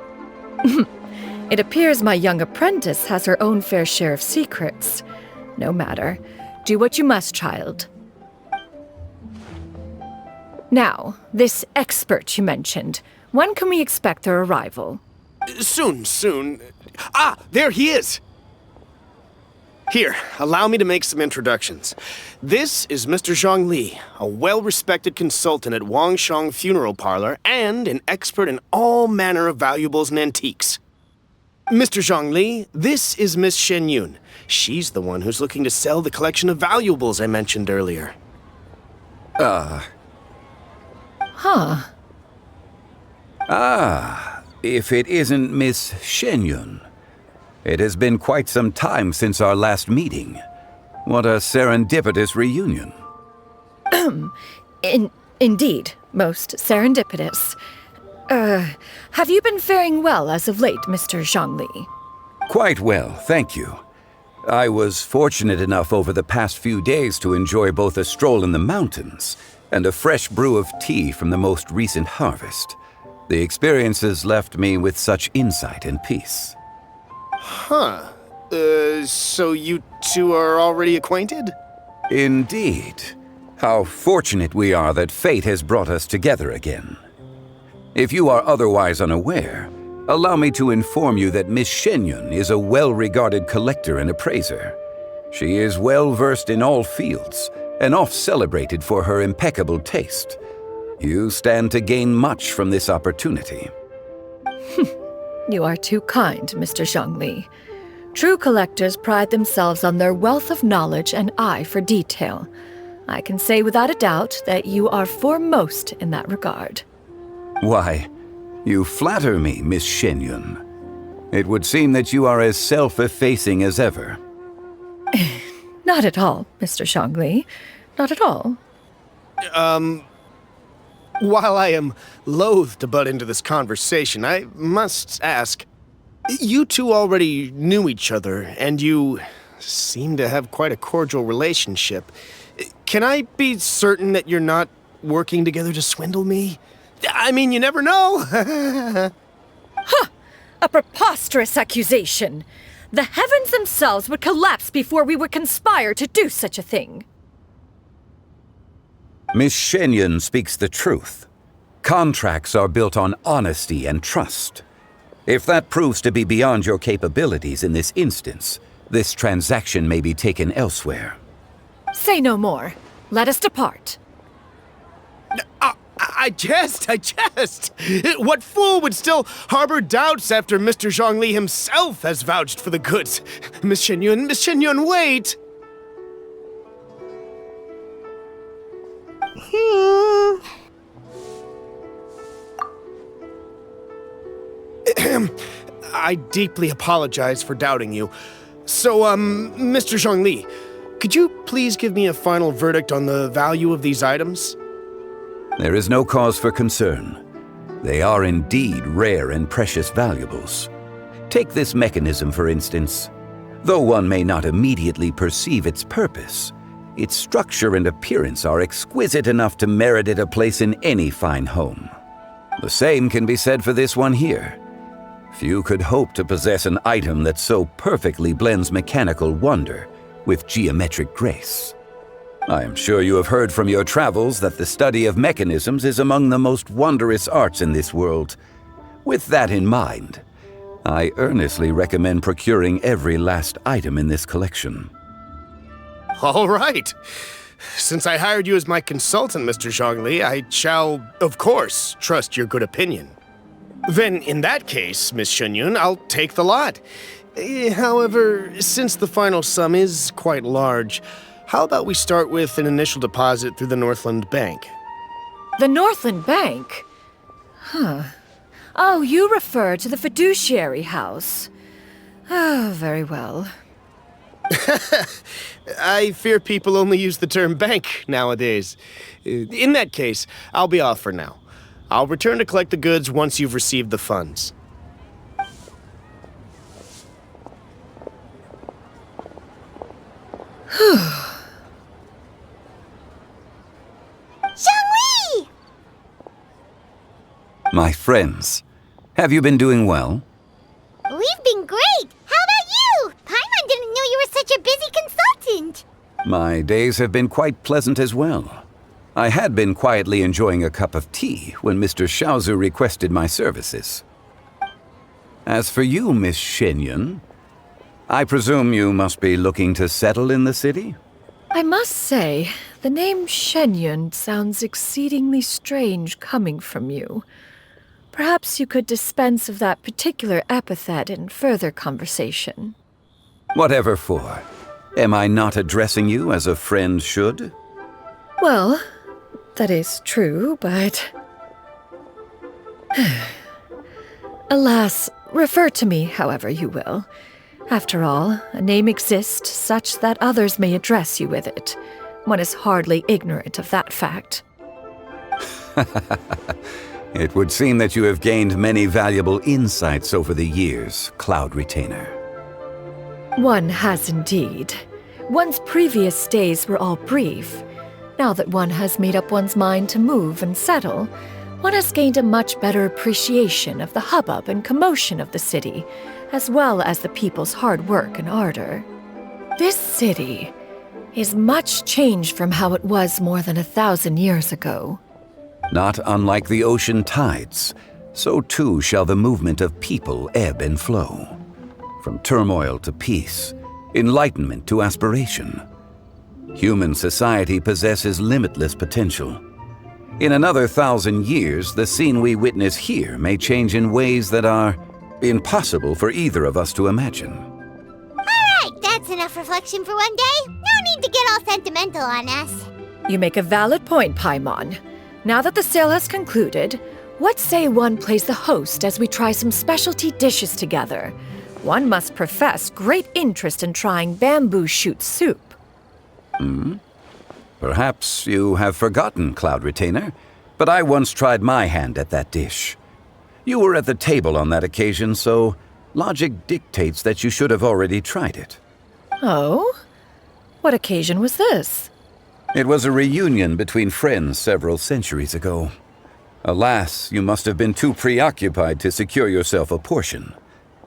It appears my young apprentice has her own fair share of secrets. No matter. Do what you must, child. Now, this expert you mentioned. When can we expect their arrival? Soon. Ah, there he is! Here, allow me to make some introductions. This is Mr. Zhongli, a well-respected consultant at Wangshang Funeral Parlor and an expert in all manner of valuables and antiques. Mr. Zhongli, this is Miss Xianyun. She's the one who's looking to sell the collection of valuables I mentioned earlier. If it isn't Miss Xianyun. It has been quite some time since our last meeting. What a serendipitous reunion. Indeed, most serendipitous. Have you been faring well as of late, Mr. Zhongli? Quite well, thank you. I was fortunate enough over the past few days to enjoy both a stroll in the mountains and a fresh brew of tea from the most recent harvest. The experiences left me with such insight and peace. Huh. So you two are already acquainted? Indeed. How fortunate we are that fate has brought us together again. If you are otherwise unaware, allow me to inform you that Miss Xianyun is a well-regarded collector and appraiser. She is well-versed in all fields, and oft-celebrated for her impeccable taste. You stand to gain much from this opportunity. You are too kind, Mr. Zhongli. True collectors pride themselves on their wealth of knowledge and eye for detail. I can say without a doubt that you are foremost in that regard. Why, you flatter me, Miss Xianyun. It would seem that you are as self-effacing as ever. Not at all, Mr. Zhongli. Not at all. While I am loath to butt into this conversation, I must ask, you two already knew each other, and you seem to have quite a cordial relationship. Can I be certain that you're not working together to swindle me? I mean, you never know. Ha! A preposterous accusation. The heavens themselves would collapse before we would conspire to do such a thing. Miss Xianyun speaks the truth. Contracts are built on honesty and trust. If that proves to be beyond your capabilities in this instance, this transaction may be taken elsewhere. Say no more. Let us depart. I jest. What fool would still harbor doubts after Mr. Zhongli himself has vouched for the goods? Miss Xianyun, wait! I deeply apologize for doubting you. So, Mr. Zhongli, could you please give me a final verdict on the value of these items? There is no cause for concern. They are indeed rare and precious valuables. Take this mechanism, for instance. Though one may not immediately perceive its purpose, its structure and appearance are exquisite enough to merit it a place in any fine home. The same can be said for this one here. Few could hope to possess an item that so perfectly blends mechanical wonder with geometric grace. I am sure you have heard from your travels that the study of mechanisms is among the most wondrous arts in this world. With that in mind, I earnestly recommend procuring every last item in this collection. All right. Since I hired you as my consultant, Mr. Zhongli, I shall, of course, trust your good opinion. Then, in that case, Miss Xianyun, I'll take the lot. However, since the final sum is quite large, how about we start with an initial deposit through the Northland Bank? The Northland Bank? Huh. Oh, you refer to the fiduciary house. Oh, very well. I fear people only use the term bank nowadays. In that case, I'll be off for now. I'll return to collect the goods once you've received the funds. My friends, have you been doing well? We've been great! How about you? Paimon didn't know you were such a busy consultant! My days have been quite pleasant as well. I had been quietly enjoying a cup of tea when Mr. Xiaozu requested my services. As for you, Miss Xianyun, I presume you must be looking to settle in the city? I must say, the name Xianyun sounds exceedingly strange coming from you. Perhaps you could dispense of that particular epithet in further conversation. Whatever for. Am I not addressing you as a friend should? Well, that is true, but... Alas, refer to me however you will. After all, a name exists such that others may address you with it. One is hardly ignorant of that fact. It would seem that you have gained many valuable insights over the years, Cloud Retainer. One has indeed. One's previous days were all brief. Now that one has made up one's mind to move and settle, one has gained a much better appreciation of the hubbub and commotion of the city, as well as the people's hard work and ardor. This city is much changed from how it was more than 1,000 years ago. Not unlike the ocean tides, so too shall the movement of people ebb and flow. From turmoil to peace, enlightenment to aspiration. Human society possesses limitless potential. In another 1,000 years, the scene we witness here may change in ways that are impossible for either of us to imagine. Alright, that's enough reflection for one day. No need to get all sentimental on us. You make a valid point, Paimon. Now that the sale has concluded, what say one plays the host as we try some specialty dishes together? One must profess great interest in trying bamboo shoot soup. Perhaps you have forgotten, Cloud Retainer, but I once tried my hand at that dish. You were at the table on that occasion, so logic dictates that you should have already tried it. Oh? What occasion was this? It was a reunion between friends several centuries ago. Alas, you must have been too preoccupied to secure yourself a portion.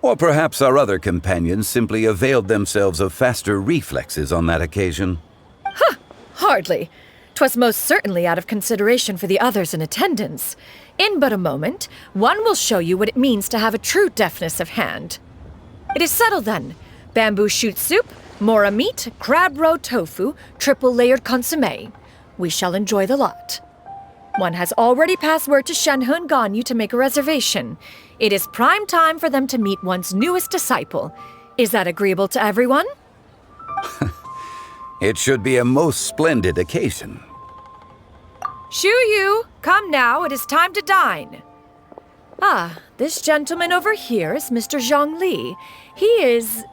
Or perhaps our other companions simply availed themselves of faster reflexes on that occasion. Huh! Hardly. 'Twas most certainly out of consideration for the others in attendance. In but a moment, one will show you what it means to have a true deftness of hand. It is settled then. Bamboo shoot soup, mora meat, crab roe tofu, triple-layered consommé. We shall enjoy the lot. One has already passed word to Shenhe and Ganyu to make a reservation. It is prime time for them to meet one's newest disciple. Is that agreeable to everyone? It should be a most splendid occasion. Shu Yu, come now, it is time to dine. Ah, this gentleman over here is Mr. Zhang Li. He is,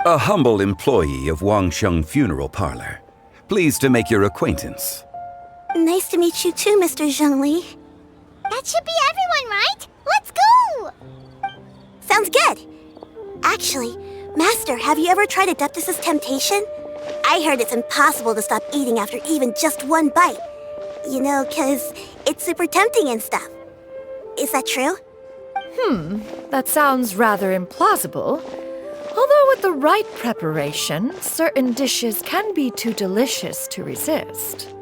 A humble employee of Wangsheng Funeral Parlor. Pleased to make your acquaintance. Nice to meet you too, Mr. Zhengli. That should be everyone, right? Let's go! Sounds good. Actually, Master, have you ever tried Adeptus' temptation? I heard it's impossible to stop eating after even just one bite. You know, 'cause it's super tempting and stuff. Is that true? That sounds rather implausible. Although with the right preparation, certain dishes can be too delicious to resist.